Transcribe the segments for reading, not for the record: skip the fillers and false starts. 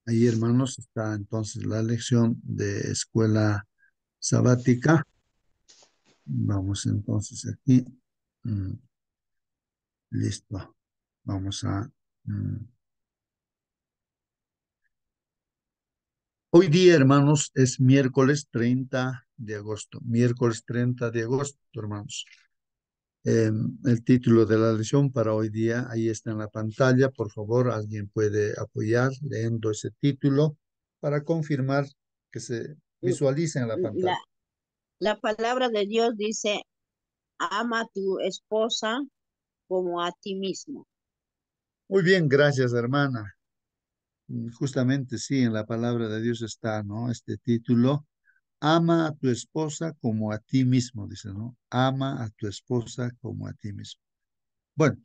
Ahí, hermanos, está entonces la lección de escuela sabática. Vamos entonces aquí. Mm, Listo. Vamos a... mm. Hoy día, hermanos, es miércoles 30 de agosto. Miércoles 30 de agosto, hermanos. El título de la lección para hoy día, ahí está en la pantalla. Por favor, alguien puede apoyar leyendo ese título para confirmar que se visualice en la La, pantalla. la palabra de Dios dice, ama a tu esposa como a ti mismo. Muy bien, gracias, hermana. Justamente sí, en la palabra de Dios está, ¿no? Este título, ama a tu esposa como a ti mismo, dice, ¿no? Ama a tu esposa como a ti mismo. Bueno,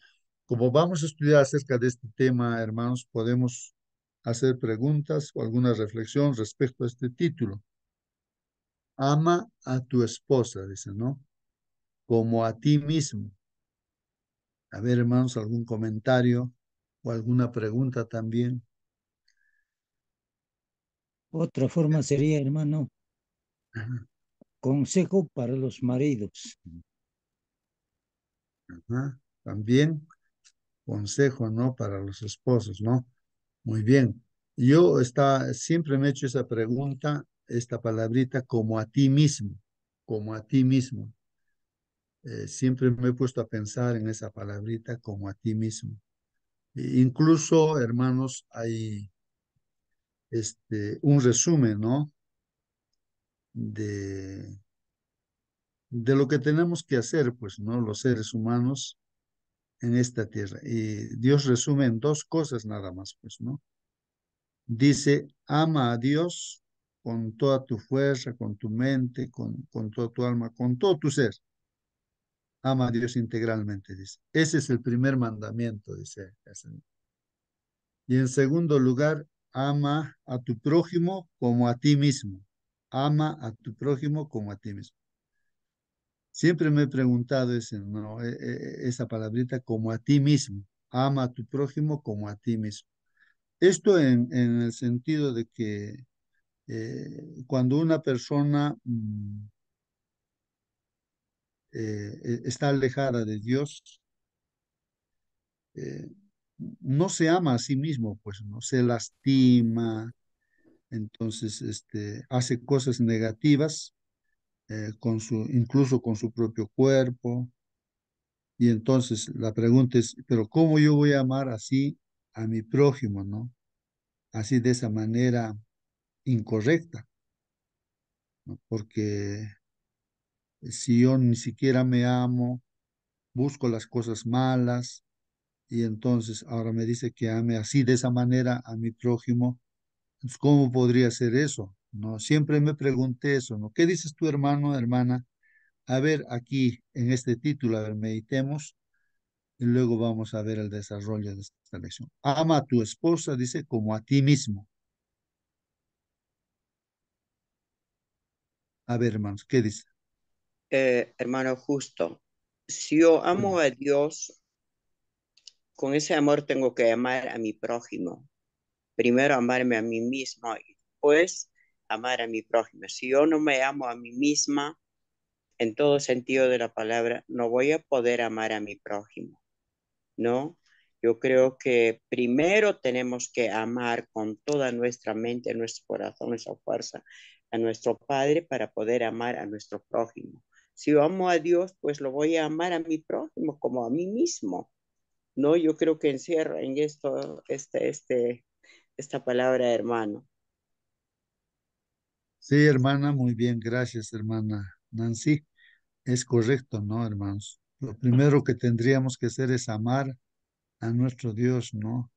como vamos a estudiar acerca de este tema, hermanos, podemos hacer preguntas o alguna reflexión respecto a este título. Ama a tu esposa, dice, ¿no? Como a ti mismo. A ver, hermanos, algún comentario o alguna pregunta también. Otra forma sería, hermano, Ajá, consejo para los maridos. ajá. También consejo, ¿no? Para los esposos, ¿no? Muy bien. Siempre me he hecho esa pregunta, esta palabrita, como a ti mismo, como a ti mismo. Siempre me he puesto a pensar en esa palabrita, como a ti mismo. Incluso, hermanos, hay un resumen, ¿no? De, de lo que tenemos que hacer, pues, ¿no? Los seres humanos en esta tierra. Y Dios resume en dos cosas nada más, pues, ¿no? Dice, ama a Dios con toda tu fuerza, con tu mente, con toda tu alma, con todo tu ser. Ama a Dios integralmente, dice. Ese es el primer mandamiento, dice. Y en segundo lugar, ama a tu prójimo como a ti mismo. Ama a tu prójimo como a ti mismo. Siempre me he preguntado ¿no? Esa palabrita como a ti mismo. Ama a tu prójimo como a ti mismo. Esto en el sentido de que cuando una persona está alejada de Dios, eh, no se ama a sí mismo, pues no se lastima, entonces hace cosas negativas incluso con su propio cuerpo. Y entonces la pregunta es, pero ¿cómo yo voy a amar así a mi prójimo, no? Así de esa manera incorrecta, ¿no? Porque si yo ni siquiera me amo, busco las cosas malas y entonces ahora me dice que ame así de esa manera a mi prójimo, pues, ¿cómo podría ser eso? ¿No? Siempre me pregunté eso, ¿no? ¿Qué dices tú, hermano, hermana? A ver, aquí en este título, a ver, meditemos y luego vamos a ver el desarrollo de esta lección. Ama a tu esposa, dice, como a ti mismo. A ver, hermanos, ¿qué dice? Hermano justo, si yo amo a Dios, con ese amor tengo que amar a mi prójimo. Primero amarme a mí mismo y después amar a mi prójimo. Si yo no me amo a mí misma, en todo sentido de la palabra, no voy a poder amar a mi prójimo, ¿no? Yo creo que primero tenemos que amar con toda nuestra mente, nuestro corazón, nuestra fuerza a nuestro Padre para poder amar a nuestro prójimo. Si yo amo a Dios, pues lo voy a amar a mi prójimo como a mí mismo, ¿no? Yo creo que encierra en esto, esta palabra, hermano. Sí, hermana, muy bien, gracias, hermana Nancy. Es correcto, ¿no, hermanos? Lo primero que tendríamos que hacer es amar a nuestro Dios, ¿no?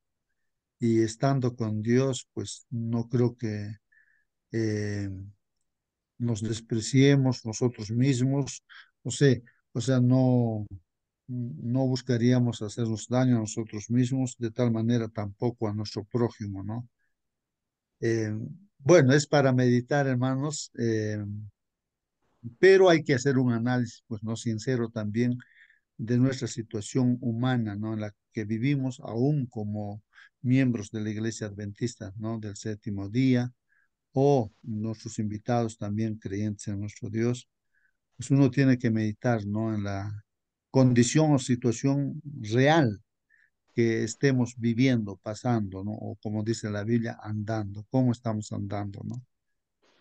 Y estando con Dios, pues no creo que eh, nos despreciemos nosotros mismos, o sea, no buscaríamos hacernos daño a nosotros mismos, de tal manera tampoco a nuestro prójimo, ¿no? Eh, bueno, es para meditar, hermanos. pero hay que hacer un análisis, pues no sincero también de nuestra situación humana, ¿no? En la que vivimos aún como miembros de la Iglesia Adventista, ¿no? Del séptimo día, o nuestros invitados también creyentes en nuestro Dios, pues uno tiene que meditar, ¿no? En la condición o situación real que estemos viviendo, pasando, ¿no? O como dice la Biblia, andando, cómo estamos andando, ¿no?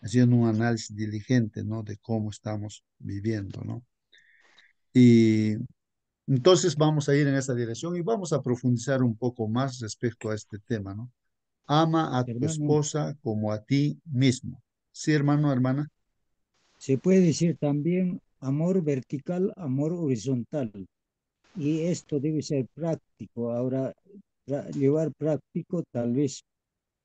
Haciendo un análisis diligente, ¿no? De cómo estamos viviendo, ¿no? Y entonces vamos a ir en esa dirección y vamos a profundizar un poco más respecto a este tema, ¿no? Ama a tu Hermano, esposa como a ti mismo. Sí, hermano, hermana. se puede decir también amor vertical, amor horizontal. Y esto debe ser práctico. Ahora, llevar práctico tal vez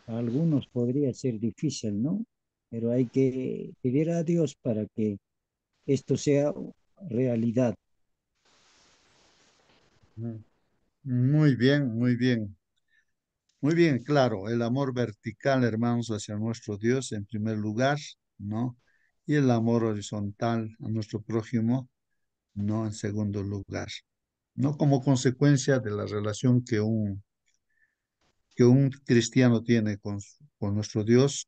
para algunos podría ser difícil, ¿no? Pero hay que pedir a Dios para que esto sea realidad. Mm. Muy bien, muy bien. Muy bien, claro, el amor vertical, hermanos, hacia nuestro Dios en primer lugar, ¿no? Y el amor horizontal a nuestro prójimo, ¿no? En segundo lugar, ¿no? Como consecuencia de la relación que un cristiano tiene con nuestro Dios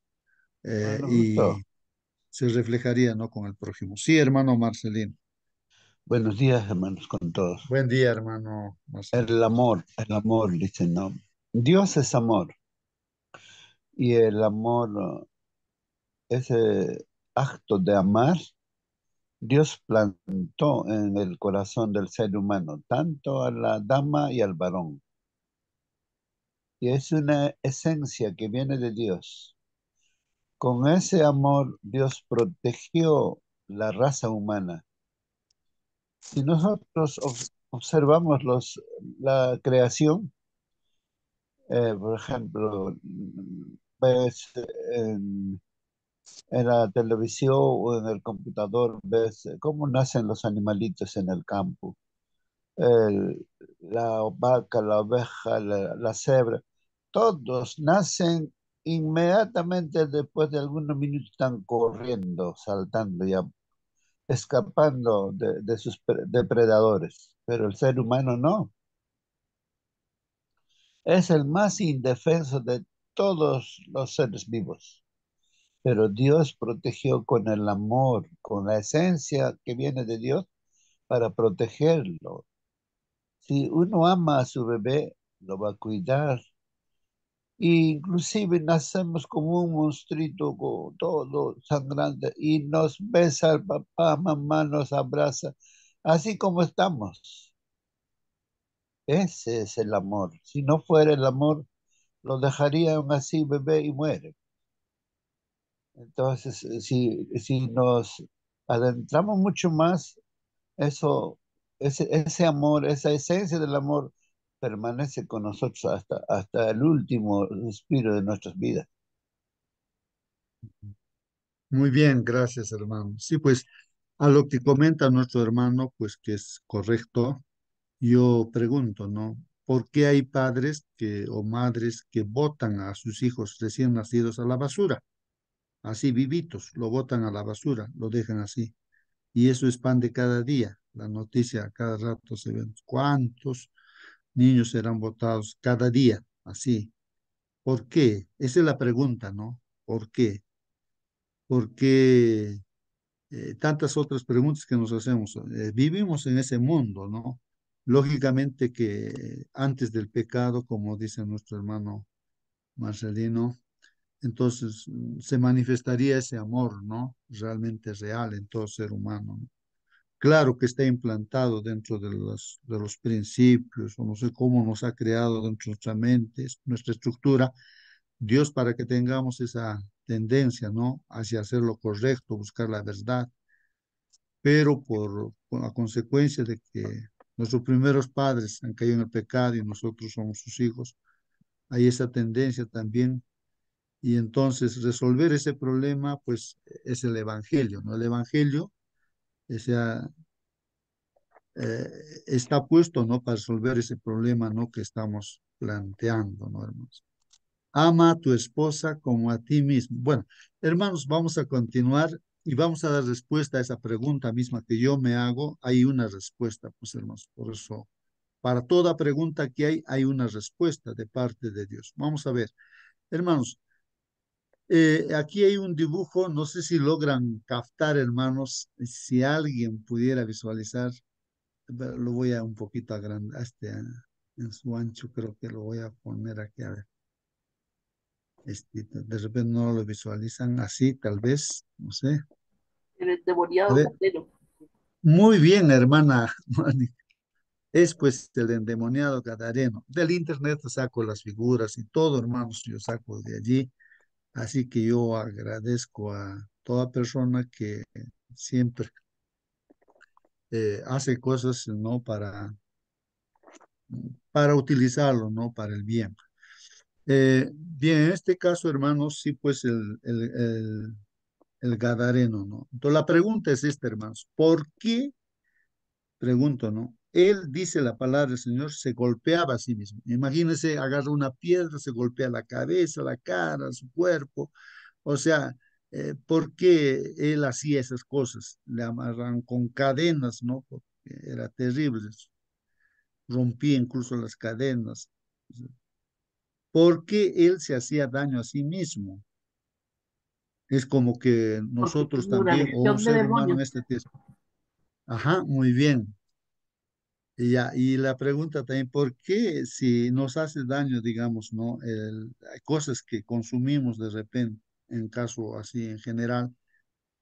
Hermano, y justo. se reflejaría, ¿no? Con el prójimo. Sí, hermano Marcelino. Buenos días, hermanos, con todos. Buen día, hermano Marcelino. El amor, dicen, ¿no? Dios es amor. Y el amor, ese acto de amar, Dios plantó en el corazón del ser humano, tanto a la dama y al varón. Y es una esencia que viene de Dios. Con ese amor, Dios protegió la raza humana. Si nosotros observamos la creación, por ejemplo, ves en, en la televisión o en el computador, ves cómo nacen los animalitos en el campo. La vaca, la oveja, la cebra, todos nacen inmediatamente después de algunos minutos, están corriendo, saltando, ya escapando de sus depredadores. Pero el ser humano no. Es el más indefenso de todos los seres vivos. Pero Dios protegió con el amor, con la esencia que viene de Dios para protegerlo. Si uno ama a su bebé, lo va a cuidar. E inclusive nacemos como un monstruito con todo sangrante y nos besa el papá, mamá nos abraza, así como estamos. Ese es el amor. Si no fuera el amor, lo dejarían así bebé y muere. Entonces, si nos adentramos mucho más, eso, ese amor, esa esencia del amor permanece con nosotros hasta el último suspiro de nuestras vidas. Muy bien, gracias, hermano. Sí, pues a lo que comenta nuestro hermano, pues que es correcto, yo pregunto, ¿no? ¿Por qué hay padres que o madres que botan a sus hijos recién nacidos a la basura? Así vivitos, lo botan a la basura, lo dejan así. Y eso es pan de cada día. La noticia cada rato se ven cuántos niños serán botados cada día, así. ¿Por qué? Esa es la pregunta, ¿no? ¿Por qué? ¿Por qué tantas otras preguntas que nos hacemos? Vivimos en ese mundo, ¿no? Lógicamente que antes del pecado, como dice nuestro hermano Marcelino, entonces se manifestaría ese amor, ¿no? Realmente real en todo ser humano, ¿no? Claro que está implantado dentro de los principios, o no sé cómo nos ha creado dentro de nuestra mente, nuestra estructura, Dios para que tengamos esa tendencia, ¿no? Hacia hacer lo correcto, buscar la verdad, pero por la consecuencia de que nuestros primeros padres han caído en el pecado y nosotros somos sus hijos, hay esa tendencia también. Y entonces resolver ese problema, pues es el Evangelio, ¿no? El Evangelio, o sea, eh, está puesto, ¿no? Para resolver ese problema, ¿no? Que estamos planteando, ¿no, hermanos? Ama a tu esposa como a ti mismo. Bueno, hermanos, vamos a continuar y vamos a dar respuesta a esa pregunta misma que yo me hago. Hay una respuesta, pues hermanos, por eso, para toda pregunta que hay una respuesta de parte de Dios. Vamos a ver, hermanos, aquí hay un dibujo, no sé si logran captar, hermanos, si alguien pudiera visualizar, lo voy a un poquito agrandar, en su ancho, creo que lo voy a poner aquí, a ver. De repente no lo visualizan así, tal vez, no sé. El A endemoniado ver, Catero. muy bien, hermana Mani. Es pues el endemoniado gadareno. Del internet saco las figuras y todo, hermanos, yo saco de allí. Así que yo agradezco a toda persona que siempre hace cosas, ¿no? Para utilizarlo, ¿no? Para el bien. Bien, en este caso, hermanos, sí, pues el gadareno, ¿no? Entonces la pregunta es esta, hermanos, ¿por qué? Pregunto, ¿no? Él dice la palabra del Señor, se golpeaba a sí mismo. Imagínense, agarra una piedra, se golpea la cabeza, la cara, su cuerpo. O sea, ¿por qué él hacía esas cosas? Le amarran con cadenas, ¿no? Porque era terrible. Rompía incluso las cadenas. ¿Por qué él se hacía daño a sí mismo? Es como que Porque nosotros tenía una también, o un legión de ser humano en demonios. este tiempo. Ajá, muy bien. Y, ya, y la pregunta también, ¿por qué si nos hace daño, digamos, ¿no? Hay cosas que consumimos de repente, en caso así en general,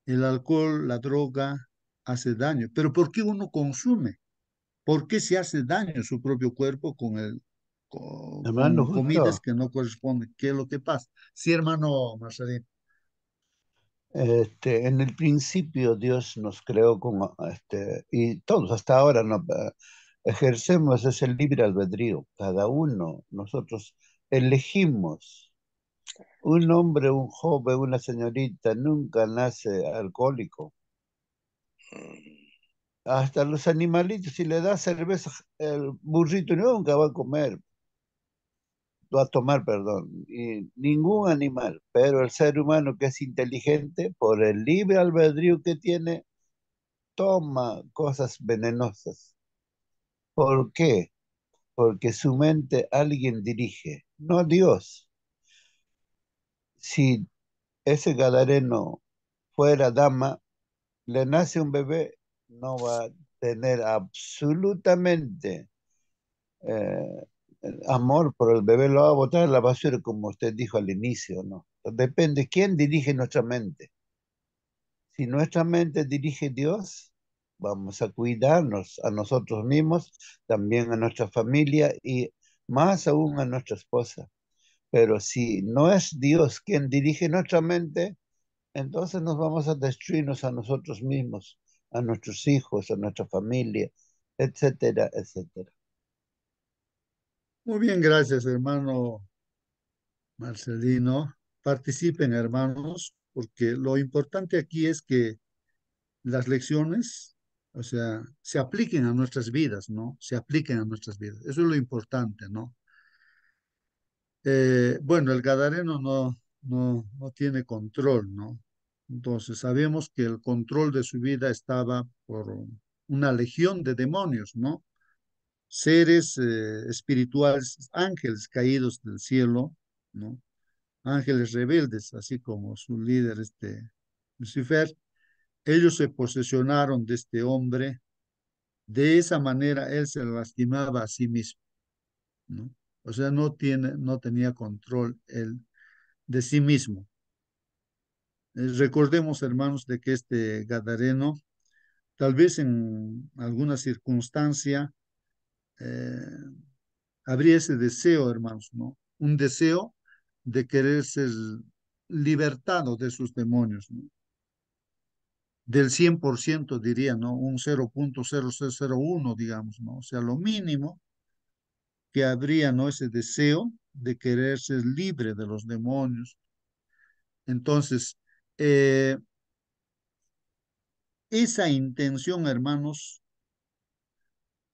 el alcohol, la droga, hace daño. Pero ¿por qué uno consume? ¿Por qué se hace daño a su propio cuerpo Hermano, con comidas justo, que no corresponden? ¿Qué es lo que pasa? Sí, hermano Marcelino. en el principio Dios nos creó como, y todos hasta ahora no, ejercemos ese libre albedrío. Cada uno, nosotros elegimos. Un hombre, un joven, una señorita nunca nace alcohólico. Hasta los animalitos, si le das cerveza, el burrito nunca va a comer, va a tomar, perdón, y ningún animal, pero el ser humano que es inteligente, por el libre albedrío que tiene, toma cosas venenosas. ¿Por qué? Porque su mente alguien dirige, no Dios. Si ese gadareno fuera dama, le nace un bebé, no va a tener absolutamente eh, amor por el bebé, lo va a botar a la basura, como usted dijo al inicio, ¿no? Depende quién dirige nuestra mente. Si nuestra mente dirige Dios, vamos a cuidarnos a nosotros mismos, también a nuestra familia y más aún a nuestra esposa. Pero si no es Dios quien dirige nuestra mente, entonces nos vamos a destruirnos a nosotros mismos, a nuestros hijos, a nuestra familia, etcétera, etcétera. Muy bien, gracias, hermano Marcelino. Participen, hermanos, porque lo importante aquí es que las lecciones, o sea, se apliquen a nuestras vidas, ¿no? Se apliquen a nuestras vidas. Eso es lo importante, ¿no? Bueno, el gadareno no tiene control, ¿no? Entonces, sabemos que el control de su vida estaba por una legión de demonios, ¿no? Seres espirituales, ángeles caídos del cielo, ¿no? Ángeles rebeldes, así como su líder, Lucifer. Ellos se posesionaron de este hombre. De esa manera él se lastimaba a sí mismo, ¿no? O sea, no tenía control él de sí mismo. Recordemos, hermanos, de que este Gadareno, tal vez en alguna circunstancia, eh, habría ese deseo, hermanos, ¿no? Un deseo de querer ser libertado de sus demonios, ¿no? Del 100% diría, ¿no? Un 0,0001, digamos, ¿no? O sea, lo mínimo que habría, ¿no? Ese deseo de querer ser libre de los demonios. Entonces, eh, esa intención, hermanos,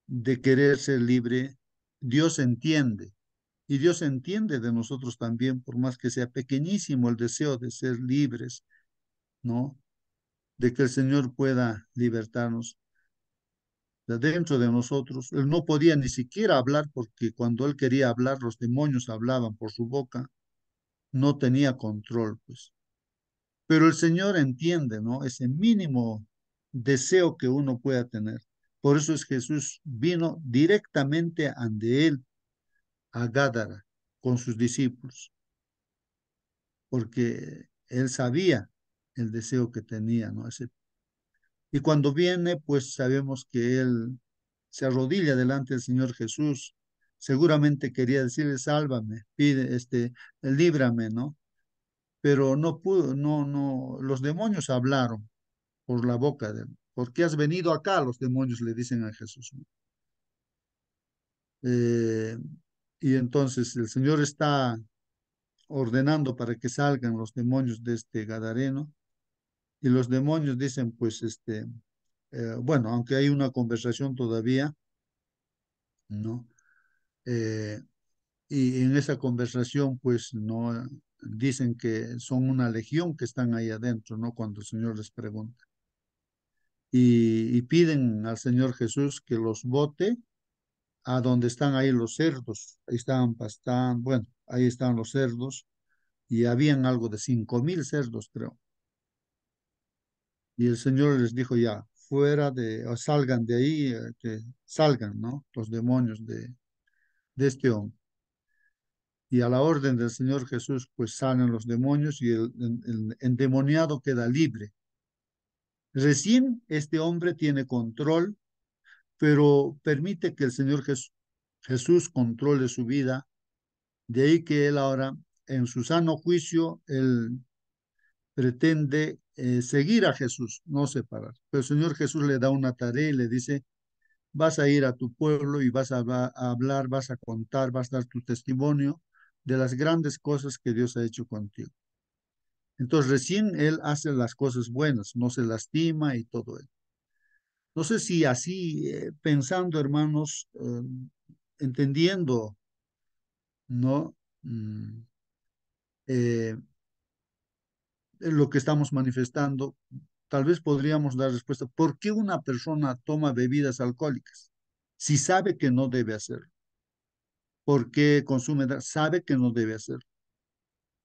de querer ser libre, Dios entiende. Y Dios entiende de nosotros también, por más que sea pequeñísimo el deseo de ser libres, ¿no? de que el Señor pueda libertarnos de dentro de nosotros. Él no podía ni siquiera hablar porque cuando él quería hablar, los demonios hablaban por su boca. No tenía control, pues. Pero el Señor entiende, ¿no? Ese mínimo deseo que uno pueda tener. Por eso es Jesús vino directamente ante él, a Gádara, con sus discípulos, porque él sabía el deseo que tenía, ¿no? Y cuando viene, pues sabemos que él se arrodilla delante del Señor Jesús. Seguramente quería decirle, sálvame, pide, líbrame, ¿no? Pero no pudo, no, los demonios hablaron por la boca de él. ¿Por qué has venido acá? Los demonios le dicen a Jesús, ¿no? Eh, y entonces el Señor está ordenando para que salgan los demonios de este Gadareno. Y los demonios dicen, pues, bueno, aunque hay una conversación todavía, ¿no? Eh, y en esa conversación, pues, no dicen que son una legión que están ahí adentro, ¿no? Cuando el Señor les pregunta. Y piden al Señor Jesús que los bote a donde están ahí los cerdos. Ahí estaban pastando, bueno, ahí estaban los cerdos y habían algo de 5.000 cerdos, creo. Y el Señor les dijo ya, fuera de, o salgan de ahí, que salgan, ¿no? Los demonios de este hombre. Y a la orden del Señor Jesús, pues salen los demonios y el endemoniado queda libre. Recién este hombre tiene control, pero permite que el Señor Jesús controle su vida. De ahí que él ahora, en su sano juicio, él pretende seguir a Jesús, no separar. Pero el Señor Jesús le da una tarea y le dice, vas a ir a tu pueblo y vas a hablar, vas a contar, vas a dar tu testimonio de las grandes cosas que Dios ha hecho contigo. Entonces recién él hace las cosas buenas, no se lastima y todo eso. No sé si así, pensando, hermanos, entendiendo, ¿no? Eh, lo que estamos manifestando, tal vez podríamos dar respuesta. ¿Por qué una persona toma bebidas alcohólicas si sabe que no debe hacerlo? ¿Por qué consume? Sabe que no debe hacerlo.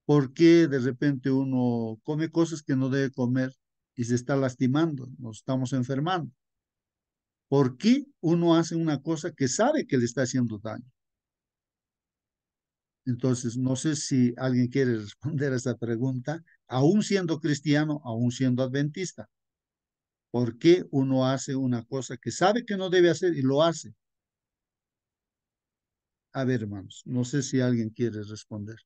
¿Por qué de repente uno come cosas que no debe comer y se está lastimando? Nos estamos enfermando. ¿Por qué uno hace una cosa que sabe que le está haciendo daño? Entonces, no sé si alguien quiere responder a esa pregunta, aún siendo cristiano, aún siendo adventista. ¿Por qué uno hace una cosa que sabe que no debe hacer y lo hace? A ver, hermanos, no sé si alguien quiere responder.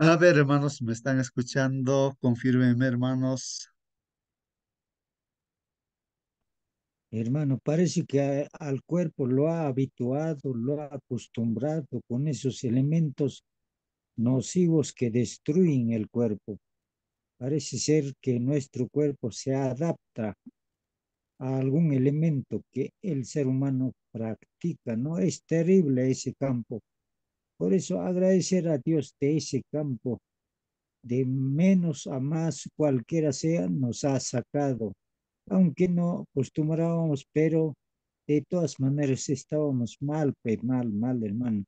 A ver, hermanos, ¿me están escuchando? Confírmenme, hermanos. Hermano, parece que al cuerpo lo ha habituado, lo ha acostumbrado con esos elementos nocivos que destruyen el cuerpo. Parece ser que nuestro cuerpo se adapta a algún elemento que el ser humano practica, ¿no? Es terrible ese campo. Por eso agradecer a Dios de ese campo, de menos a más, cualquiera sea, nos ha sacado. Aunque no acostumbrábamos, pero de todas maneras estábamos mal, pues mal, hermano.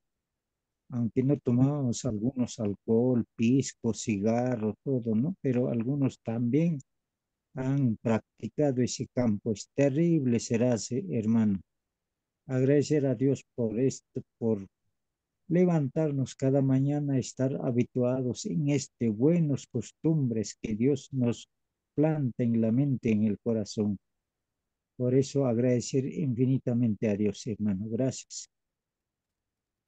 Aunque no tomábamos algunos alcohol, pisco, cigarro, todo, ¿no? Pero algunos también han practicado ese campo. Es terrible, será, hermano. Agradecer a Dios por esto, por levantarnos cada mañana, estar habituados en este buenos costumbres que Dios nos planta en la mente, en el corazón. Por eso agradecer infinitamente a Dios, hermano. Gracias.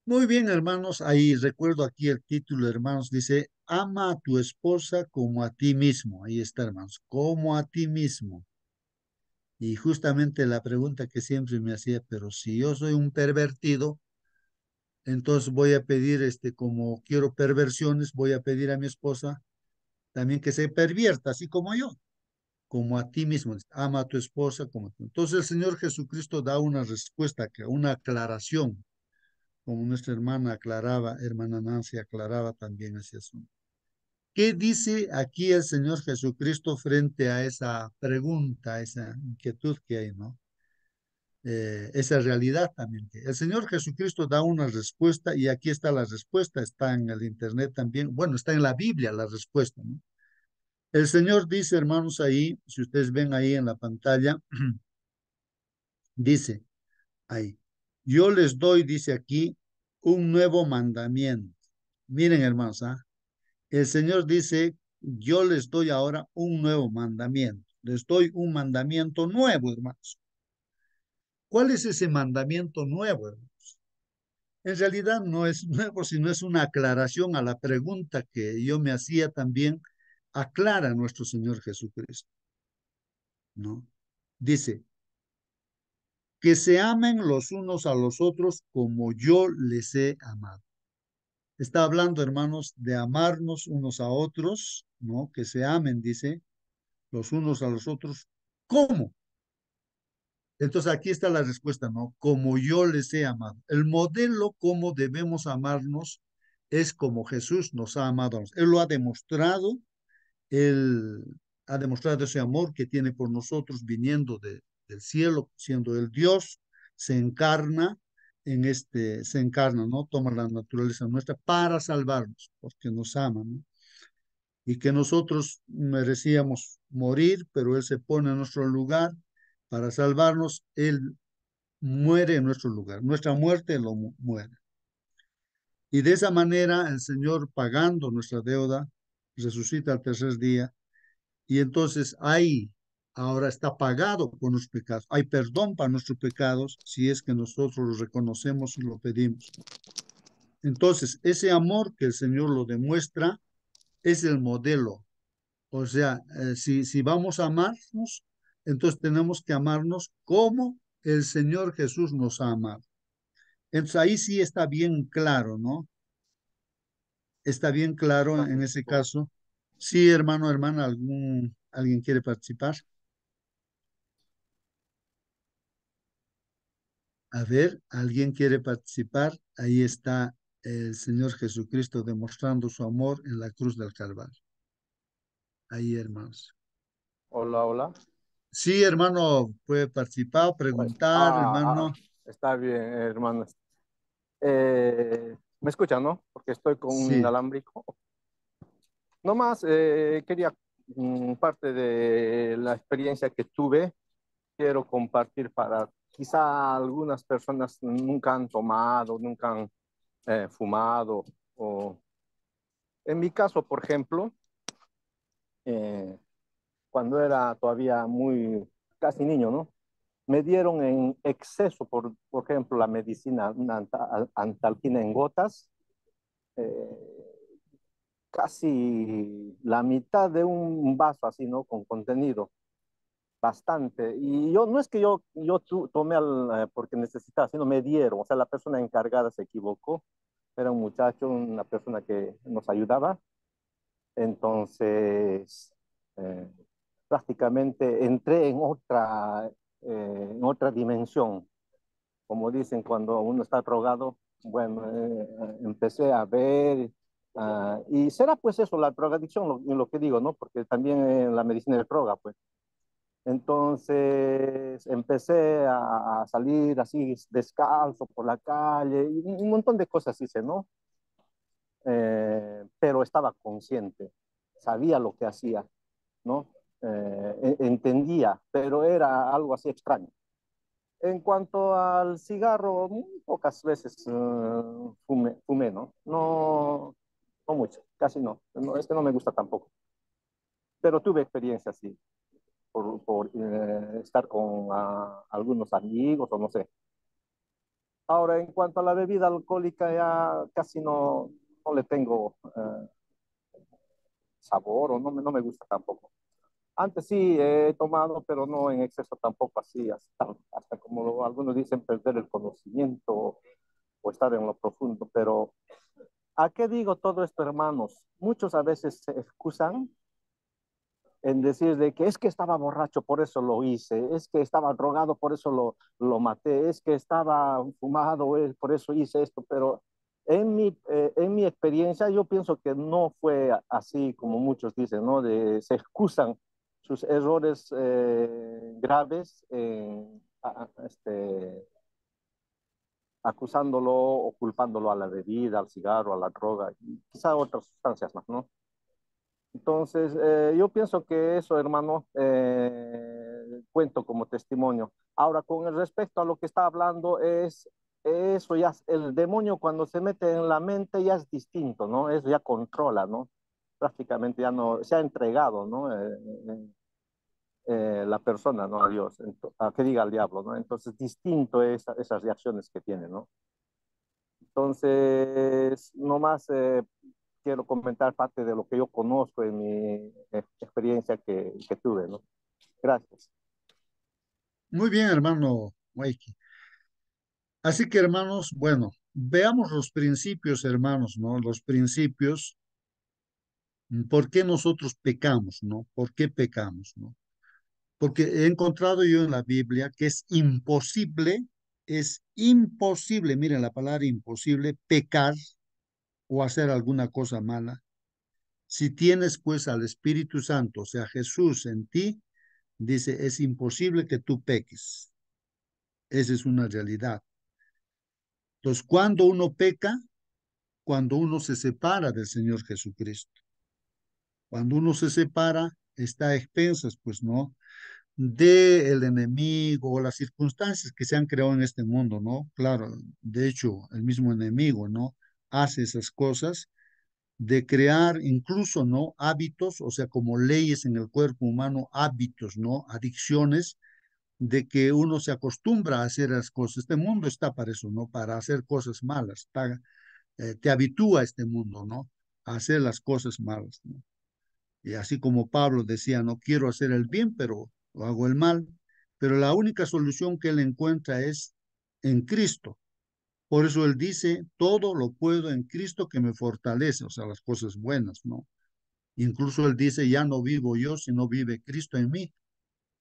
Muy bien, hermanos, ahí recuerdo aquí el título, hermanos, dice, ama a tu esposa como a ti mismo. Ahí está, hermanos, como a ti mismo. Y justamente la pregunta que siempre me hacía, pero si yo soy un pervertido, entonces voy a pedir, como quiero perversiones, voy a pedir a mi esposa también que se pervierta, así como yo, como a ti mismo. Ama a tu esposa como a ti. Entonces el Señor Jesucristo da una respuesta, una aclaración, como nuestra hermana aclaraba, hermana Nancy aclaraba también ese asunto. ¿Qué dice aquí el Señor Jesucristo frente a esa pregunta, esa inquietud que hay, ¿no? Esa realidad también. El Señor Jesucristo da una respuesta y aquí está la respuesta, está en el internet también, bueno, está en la Biblia la respuesta, ¿no? El Señor dice, hermanos, ahí, si ustedes ven ahí en la pantalla, dice ahí, yo les doy, dice aquí, un nuevo mandamiento. Miren, hermanos, ¿ah? El Señor dice, yo les doy ahora un nuevo mandamiento. Les doy un mandamiento nuevo, hermanos. ¿Cuál es ese mandamiento nuevo, hermanos? En realidad no es nuevo, sino es una aclaración a la pregunta que yo me hacía también. Aclara nuestro Señor Jesucristo, ¿no? Dice, que se amen los unos a los otros como yo les he amado. Está hablando, hermanos, de amarnos unos a otros, ¿no? Que se amen, dice, los unos a los otros. ¿Cómo? Entonces aquí está la respuesta, ¿no? Como yo les he amado. El modelo como debemos amarnos es como Jesús nos ha amado. Él lo ha demostrado, él ha demostrado ese amor que tiene por nosotros viniendo del cielo, siendo el Dios, se encarna se encarna, ¿no? Toma la naturaleza nuestra para salvarnos, porque nos ama, ¿no? Y que nosotros merecíamos morir, pero Él se pone en nuestro lugar para salvarnos. Él muere en nuestro lugar, nuestra muerte lo muere. Y de esa manera el Señor, pagando nuestra deuda, resucita al tercer día. Y entonces ahí ahora está pagado por nuestros pecados. Hay perdón para nuestros pecados si es que nosotros los reconocemos y lo pedimos. Entonces, ese amor que el Señor lo demuestra es el modelo. O sea, si vamos a amarnos, entonces tenemos que amarnos como el Señor Jesús nos ha amado. Entonces ahí sí está bien claro, ¿no? Está bien claro en ese caso. Sí, hermano, hermana, ¿alguien quiere participar? A ver, ¿alguien quiere participar? Ahí está el Señor Jesucristo demostrando su amor en la cruz del Calvario. Ahí, hermanos. Hola, hola. Sí, hermano, puede participar, Pues, preguntar, hermano. está bien, hermanos. ¿Me escuchan, no? Porque estoy con un Sí, inalámbrico. Nomás quería parte de la experiencia que tuve, quiero compartir para quizá algunas personas nunca han tomado, nunca han fumado. O... En mi caso, por ejemplo, eh, cuando era todavía muy casi niño, ¿no? Me dieron en exceso, por ejemplo, la medicina antalgina en gotas, eh, casi la mitad de un vaso así, ¿no? Con contenido, bastante. Y yo, no es que tomé porque necesitaba, sino me dieron, o sea, la persona encargada se equivocó, era un muchacho, una persona que nos ayudaba, entonces prácticamente entré en otra dimensión. Como dicen, cuando uno está drogado, bueno, empecé a ver, y será pues eso, la drogadicción, lo que digo, ¿no? Porque también la medicina es droga, pues. Entonces empecé a salir así descalzo por la calle, y un montón de cosas hice, ¿no? Pero estaba consciente, sabía lo que hacía, ¿no? Entendía, pero era algo así extraño. En cuanto al cigarro, muy pocas veces fumé, ¿no? No, no mucho, casi no. No, es que no me gusta tampoco. Pero tuve experiencia así, por estar con algunos amigos o no sé. Ahora, en cuanto a la bebida alcohólica, ya casi no le tengo sabor o no me gusta tampoco. Antes sí he tomado, pero no en exceso tampoco así, hasta como algunos dicen, perder el conocimiento o estar en lo profundo. Pero, ¿a qué digo todo esto, hermanos? Muchos a veces se excusan en decir de que es que estaba borracho, por eso lo hice, es que estaba drogado, por eso lo maté, es que estaba fumado, por eso hice esto, pero En mi experiencia, yo pienso que no fue así como muchos dicen, ¿no? Se excusan sus errores graves acusándolo o culpándolo a la bebida, al cigarro, a la droga y quizá otras sustancias más, ¿no? Entonces, yo pienso que eso, hermano, cuento como testimonio. Ahora, con el respecto a lo que está hablando, es eso ya, el demonio cuando se mete en la mente ya es distinto, ¿no? Eso ya controla, ¿no? Prácticamente ya no, se ha entregado, ¿no? La persona, ¿no? A Dios, a que diga al diablo, ¿no? Entonces, distinto es esas reacciones que tiene, ¿no? Entonces, nomás quiero comentar parte de lo que yo conozco en mi experiencia que tuve, ¿no? Gracias. Muy bien, hermano Waiki. Así que, hermanos, bueno, veamos los principios, hermanos, ¿no? Los principios, ¿por qué nosotros pecamos, ¿no? ¿Por qué pecamos, ¿no? Porque he encontrado yo en la Biblia que es imposible, miren la palabra imposible, pecar o hacer alguna cosa mala. Si tienes pues al Espíritu Santo, o sea, Jesús en ti, dice, es imposible que tú peques. Esa es una realidad. Entonces, cuando uno peca, cuando uno se separa del Señor Jesucristo. Cuando uno se separa, está a expensas, pues, ¿no? De el enemigo o las circunstancias que se han creado en este mundo, ¿no? Claro, de hecho, el mismo enemigo, ¿no? Hace esas cosas de crear incluso, ¿no? Hábitos, o sea, como leyes en el cuerpo humano, hábitos, ¿no? Adicciones, de que uno se acostumbra a hacer las cosas. Este mundo está para eso, ¿no? Para hacer cosas malas. Te habitúa este mundo, ¿no? A hacer las cosas malas, ¿no? Y así como Pablo decía, no quiero hacer el bien, pero lo hago el mal. Pero la única solución que él encuentra es en Cristo. Por eso él dice, todo lo puedo en Cristo que me fortalece, o sea, las cosas buenas, ¿no? Incluso él dice, ya no vivo yo, sino vive Cristo en mí.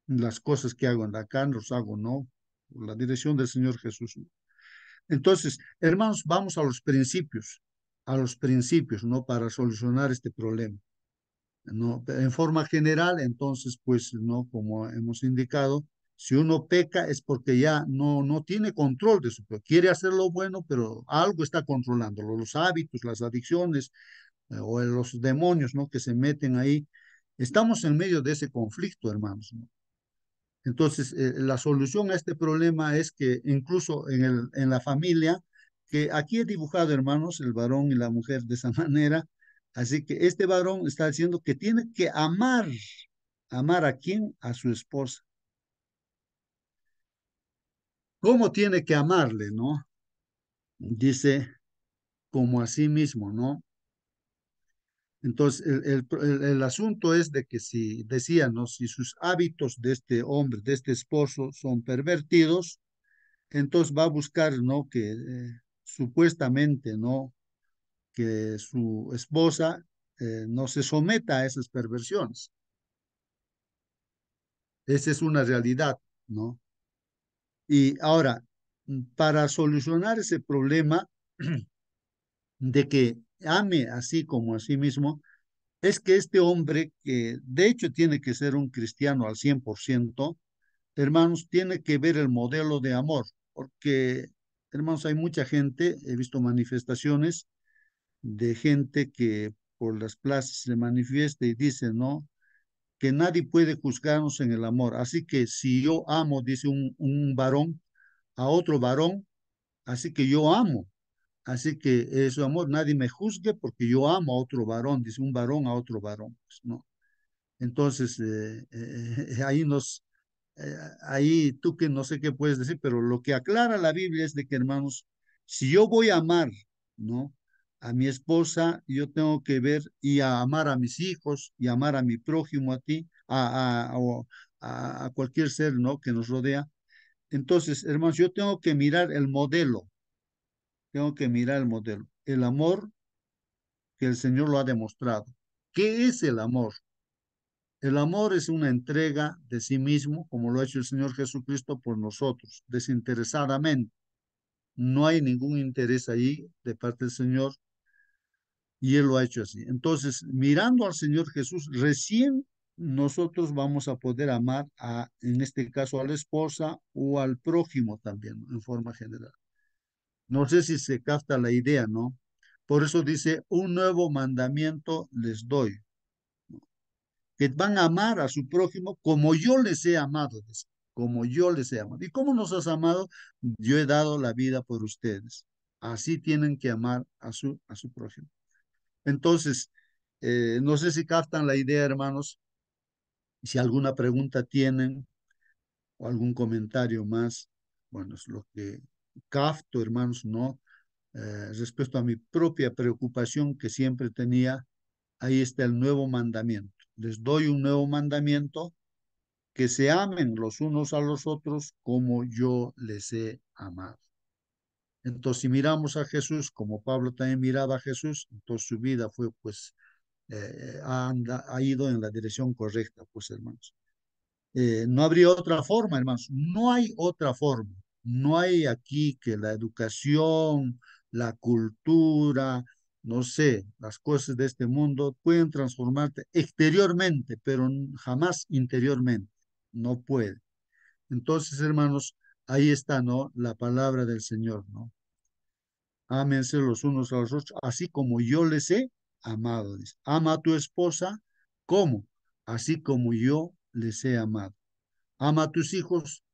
Las cosas que hago en la carne los hago, ¿no? Por la dirección del Señor Jesús. Entonces, hermanos, vamos a los principios, ¿no? Para solucionar este problema. ¿No? En forma general, entonces, pues, ¿no? Como hemos indicado, si uno peca es porque ya no tiene control de su cuerpo. Quiere hacer lo bueno, pero algo está controlándolo, los hábitos, las adicciones o los demonios, ¿no? Que se meten ahí. Estamos en medio de ese conflicto, hermanos, ¿no? Entonces, la solución a este problema es que incluso en la familia, que aquí he dibujado, hermanos, el varón y la mujer de esa manera, así que este varón está diciendo que tiene que amar a quién, a su esposa. ¿Cómo tiene que amarle, no? Dice, como a sí mismo, ¿no? Entonces, el asunto es de que si, decía, ¿no? Si sus hábitos de este hombre, de este esposo, son pervertidos, entonces va a buscar, ¿no? Que supuestamente, ¿no? Que su esposa no se someta a esas perversiones. Esa es una realidad, ¿no? Y ahora, para solucionar ese problema de que ame así como a sí mismo, es que este hombre, que de hecho tiene que ser un cristiano al 100%, hermanos, tiene que ver el modelo de amor, porque, hermanos, hay mucha gente, he visto manifestaciones de gente que por las plazas se manifiesta y dice, ¿no? Que nadie puede juzgarnos en el amor. Así que si yo amo, dice un varón, a otro varón, así que yo amo. Así que eso, amor, nadie me juzgue porque yo amo a otro varón, dice un varón a otro varón, pues, ¿no? Entonces, ahí tú que no sé qué puedes decir, pero lo que aclara la Biblia es de que, hermanos, si yo voy a amar, ¿no? A mi esposa, yo tengo que ver y a amar a mis hijos y amar a mi prójimo, a ti, a cualquier ser, ¿no? Que nos rodea. Entonces, hermanos, yo tengo que mirar el modelo, tengo que mirar el modelo, el amor que el Señor lo ha demostrado. ¿Qué es el amor? El amor es una entrega de sí mismo, como lo ha hecho el Señor Jesucristo por nosotros, desinteresadamente. No hay ningún interés ahí de parte del Señor y Él lo ha hecho así. Entonces, mirando al Señor Jesús, recién nosotros vamos a poder amar en este caso, a la esposa o al prójimo también, ¿no? En forma general. No sé si se capta la idea, ¿no? Por eso dice, un nuevo mandamiento les doy, que van a amar a su prójimo como yo les he amado, dice, como yo les he amado. ¿Y cómo nos has amado? Yo he dado la vida por ustedes. Así tienen que amar a su prójimo. Entonces, no sé si captan la idea, hermanos. Si alguna pregunta tienen o algún comentario más, bueno, es lo que capto, hermanos, ¿no? Respecto a mi propia preocupación que siempre tenía, ahí está el nuevo mandamiento. Les doy un nuevo mandamiento, que se amen los unos a los otros como yo les he amado. Entonces, si miramos a Jesús, como Pablo también miraba a Jesús, entonces su vida fue, pues, ha ido en la dirección correcta, pues, hermanos. No habría otra forma, hermanos. No hay otra forma. No hay aquí que la educación, la cultura, no sé, las cosas de este mundo pueden transformarte exteriormente, pero jamás interiormente. No puede. Entonces, hermanos, ahí está, ¿no? La palabra del Señor, ¿no? Ámense los unos a los otros, así como yo les he amado. Dice. Ama a tu esposa, ¿cómo? Así como yo les he amado. Ama a tus hijos,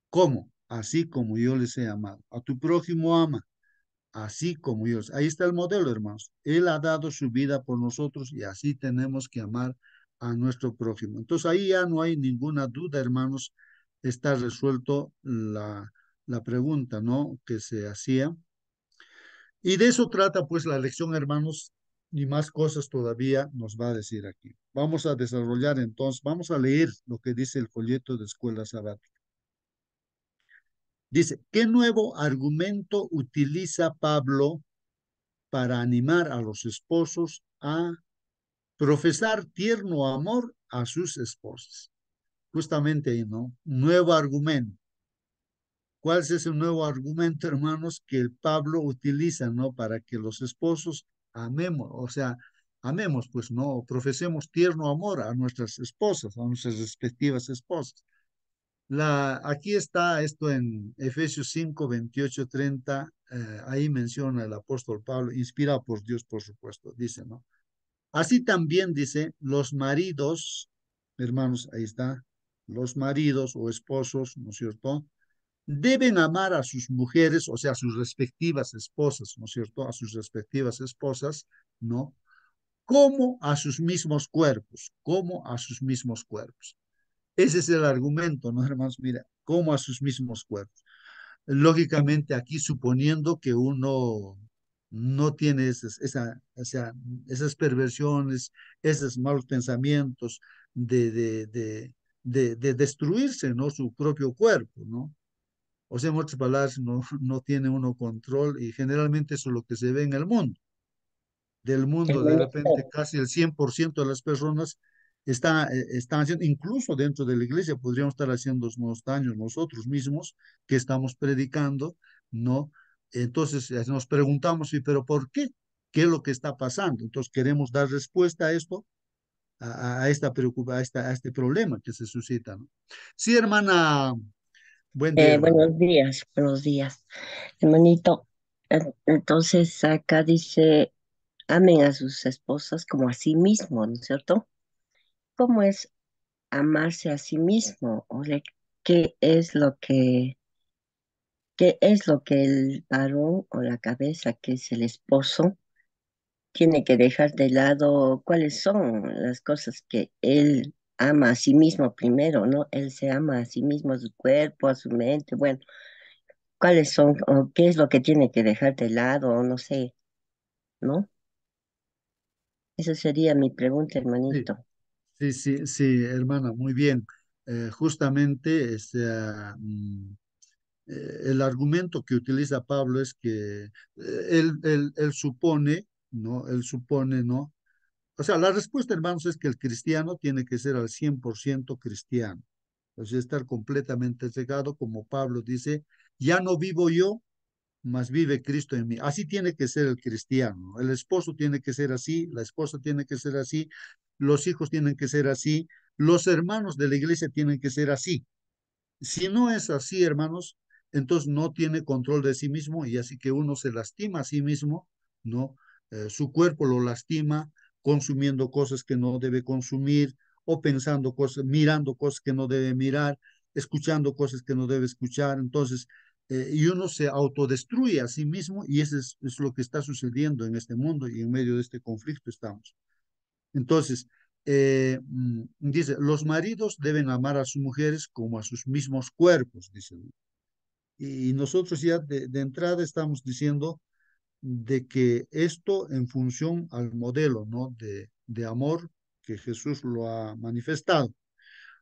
¿cómo? Así como yo les he amado. A tu prójimo ama, así como yo. Ahí está el modelo, hermanos. Él ha dado su vida por nosotros y así tenemos que amar a nuestro prójimo. Entonces ahí ya no hay ninguna duda, hermanos. Está resuelto la pregunta, ¿no? Que se hacía. Y de eso trata pues la lección, hermanos, y más cosas todavía nos va a decir aquí. Vamos a desarrollar entonces, vamos a leer lo que dice el folleto de escuela sabática. Dice, ¿qué nuevo argumento utiliza Pablo para animar a los esposos a profesar tierno amor a sus esposas? Justamente ahí, ¿no? Nuevo argumento. ¿Cuál es ese nuevo argumento, hermanos, que el Pablo utiliza, ¿no? Para que los esposos amemos, o sea, amemos, pues, ¿no? Profesemos tierno amor a nuestras esposas, a nuestras respectivas esposas. Aquí está esto en Efesios 5, 28, 30, ahí menciona el apóstol Pablo, inspirado por Dios, por supuesto, dice, ¿no? Así también dice, los maridos, hermanos, ahí está, los maridos o esposos, ¿no es cierto? Deben amar a sus mujeres, o sea, a sus respectivas esposas, ¿no es cierto? A sus respectivas esposas, ¿no? Como a sus mismos cuerpos, como a sus mismos cuerpos. Ese es el argumento, ¿no, hermanos? Mira, como a sus mismos cuerpos. Lógicamente, aquí suponiendo que uno no tiene o sea, esas perversiones, esos malos pensamientos de destruirse, ¿no? Su propio cuerpo, ¿no? O sea, en otras palabras, no tiene uno control y generalmente eso es lo que se ve en el mundo. Del mundo, de repente, Hermanito, casi el 100% de las personas están haciendo, incluso dentro de la iglesia, podríamos estar haciendo unos daños nosotros mismos que estamos predicando, ¿no? Entonces nos preguntamos, ¿y pero por qué? ¿Qué es lo que está pasando? Entonces queremos dar respuesta a esto, a esta preocupación, a este problema que se suscita, ¿no? Sí, hermana, buen día, hermana. buenos días, hermanito. Entonces acá dice, amen a sus esposas como a sí mismos, ¿no es cierto? ¿Cómo es amarse a sí mismo? O sea, ¿qué es qué es lo que el varón o la cabeza, que es el esposo, tiene que dejar de lado? ¿Cuáles son las cosas que él ama a sí mismo primero, ¿no? Él se ama a sí mismo, a su cuerpo, a su mente, bueno. ¿Cuáles son o qué es lo que tiene que dejar de lado o no sé, ¿no? Esa sería mi pregunta, Sí. hermanito. Sí, hermana, muy bien. Justamente el argumento que utiliza Pablo es que él supone, ¿no? Él supone, ¿no? O sea, la respuesta, hermanos, es que el cristiano tiene que ser al 100% cristiano. O sea, estar completamente cegado, como Pablo dice, ya no vivo yo, mas vive Cristo en mí. Así tiene que ser el cristiano. El esposo tiene que ser así, la esposa tiene que ser así, los hijos tienen que ser así, los hermanos de la iglesia tienen que ser así. Si no es así, hermanos, entonces no tiene control de sí mismo y así que uno se lastima a sí mismo, ¿no? Su cuerpo lo lastima consumiendo cosas que no debe consumir o pensando cosas, mirando cosas que no debe mirar, escuchando cosas que no debe escuchar. Entonces, y uno se autodestruye a sí mismo y eso es lo que está sucediendo en este mundo y en medio de este conflicto estamos. Entonces, dice, los maridos deben amar a sus mujeres como a sus mismos cuerpos, dice. Y nosotros ya de entrada estamos diciendo de que esto en función al modelo, ¿no? De amor que Jesús lo ha manifestado.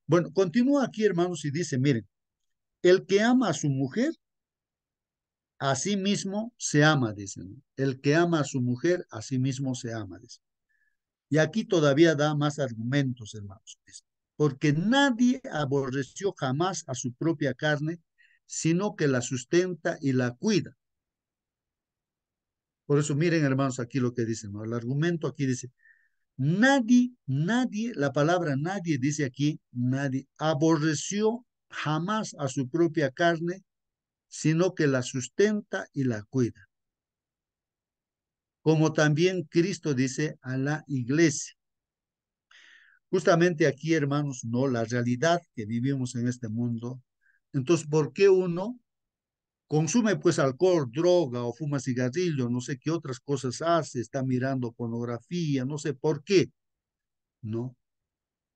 Bueno, continúa aquí, hermanos, y dice, miren, el que ama a su mujer, a sí mismo se ama, dicen. El que ama a su mujer, a sí mismo se ama, dice. Y aquí todavía da más argumentos, hermanos. Porque nadie aborreció jamás a su propia carne, sino que la sustenta y la cuida. Por eso miren, hermanos, aquí lo que dicen, ¿no? El argumento aquí dice, nadie, la palabra nadie dice aquí, nadie aborreció jamás a su propia carne, sino que la sustenta y la cuida. Como también Cristo dice a la iglesia. Justamente aquí, hermanos, no, la realidad que vivimos en este mundo. Entonces, ¿por qué uno consume pues alcohol, droga o fuma cigarrillo, no sé qué otras cosas hace, está mirando pornografía, no sé por qué, ¿no?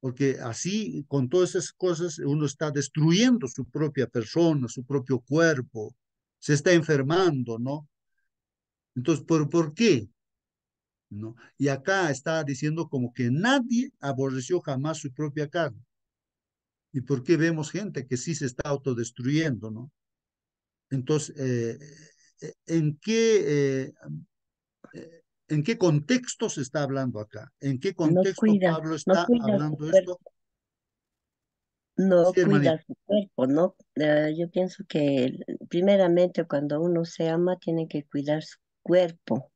Porque así, con todas esas cosas, uno está destruyendo su propia persona, su propio cuerpo, se está enfermando, ¿no? Entonces, ¿por qué? ¿No? Y acá está diciendo como que nadie aborreció jamás su propia carne. ¿Y por qué vemos gente que sí se está autodestruyendo, ¿no? Entonces, ¿en qué contexto se está hablando acá? ¿En qué No contexto cuida, Pablo no está cuida su hablando cuerpo, esto? no Sí, hermanito. cuida su cuerpo, ¿no? Yo pienso que primeramente cuando uno se ama tiene que cuidar su cuerpo,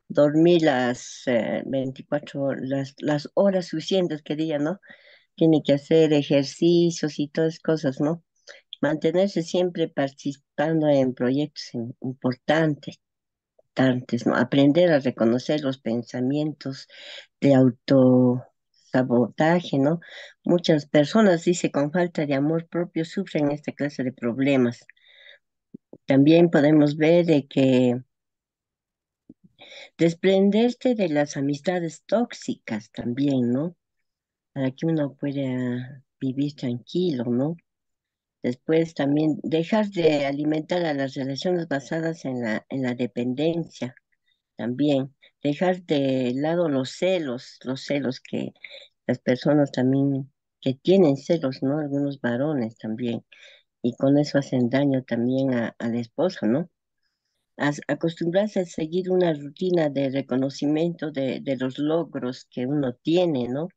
dormir las 24 horas, las horas suficientes que diga, ¿no? Tiene que hacer ejercicios y todas cosas, ¿no? Mantenerse siempre participando en proyectos importantes, ¿no? Aprender a reconocer los pensamientos de autosabotaje, ¿no? Muchas personas, dice, con falta de amor propio sufren esta clase de problemas. También podemos ver de que desprenderte de las amistades tóxicas también, ¿no? Para que uno pueda vivir tranquilo, ¿no? Después también dejar de alimentar a las relaciones basadas en la dependencia, también dejar de lado los celos que las personas también que tienen celos, ¿no? Algunos varones también, y con eso hacen daño también a la esposa, ¿no? Acostumbrarse a seguir una rutina de reconocimiento de los logros que uno tiene, ¿no?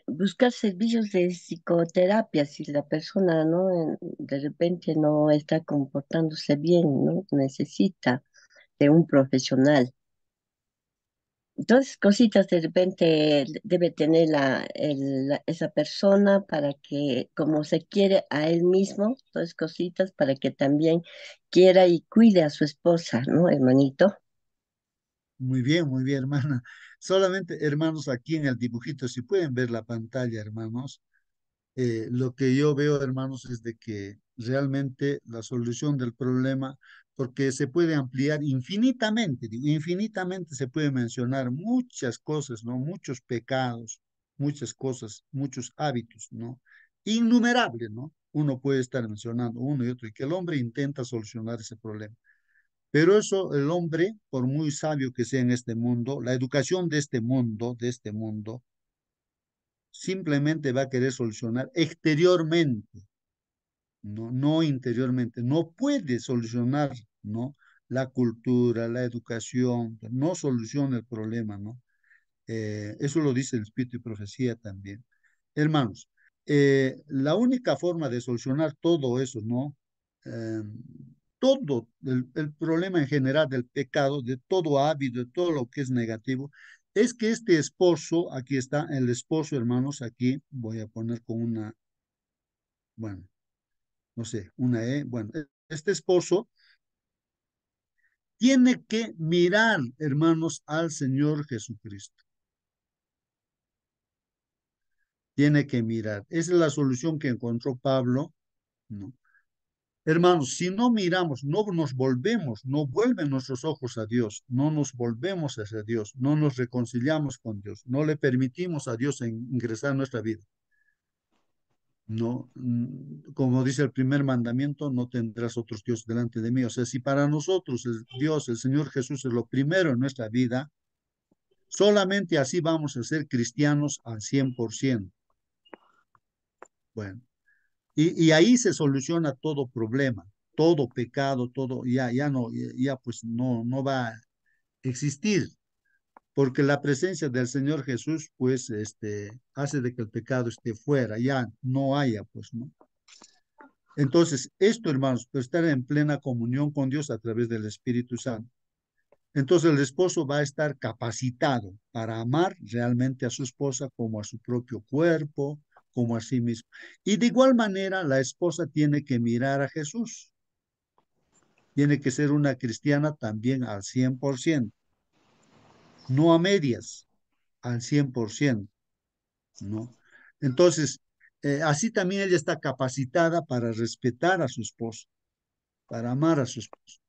Buscar servicios de psicoterapia si la persona, ¿no? De repente no está comportándose bien, ¿no? Necesita de un profesional. Entonces, cositas de repente debe tener esa persona para que, como se quiere a él mismo, todas cositas para que también quiera y cuide a su esposa, ¿no, hermanito? Muy bien, hermana. Solamente, hermanos, aquí en el dibujito, si pueden ver la pantalla, hermanos, lo que yo veo, hermanos, es de que realmente la solución del problema, porque se puede ampliar infinitamente, digo, infinitamente se puede mencionar muchas cosas, ¿no? Muchos pecados, muchas cosas, muchos hábitos, ¿no? Innumerables, ¿no? Uno puede estar mencionando uno y otro, y que el hombre intenta solucionar ese problema. Pero eso, el hombre, por muy sabio que sea en este mundo, la educación de este mundo, simplemente va a querer solucionar exteriormente, no, no interiormente. No puede solucionar, ¿no? La cultura, la educación, no soluciona el problema, ¿no? Eso lo dice el Espíritu y Profecía también. Hermanos, la única forma de solucionar todo eso, ¿no? Eh, todo, el problema en general del pecado, de todo hábito, de todo lo que es negativo, es que este esposo, aquí está el esposo, hermanos, aquí voy a poner con una, bueno, no sé, una E, bueno, este esposo tiene que mirar, hermanos, al Señor Jesucristo. Tiene que mirar. Esa es la solución que encontró Pablo, ¿no? Hermanos, si no miramos, no nos volvemos, no vuelven nuestros ojos a Dios, no nos volvemos hacia Dios, no nos reconciliamos con Dios, no le permitimos a Dios ingresar en nuestra vida. No, como dice el primer mandamiento, no tendrás otros dioses delante de mí. O sea, si para nosotros Dios, el Señor Jesús es lo primero en nuestra vida, solamente así vamos a ser cristianos al 100%. Bueno, y ahí se soluciona todo problema, todo pecado, todo, ya no, ya pues no va a existir, porque la presencia del Señor Jesús, pues, hace de que el pecado esté fuera, ya no haya, pues, ¿no? Entonces, esto, hermanos, pues, estar en plena comunión con Dios a través del Espíritu Santo. Entonces, el esposo va a estar capacitado para amar realmente a su esposa como a su propio cuerpo, como a sí mismo. Y de igual manera, la esposa tiene que mirar a Jesús. Tiene que ser una cristiana también al 100%, no a medias, al 100%, ¿no? Entonces, así también ella está capacitada para respetar a su esposo, para amar a su esposo.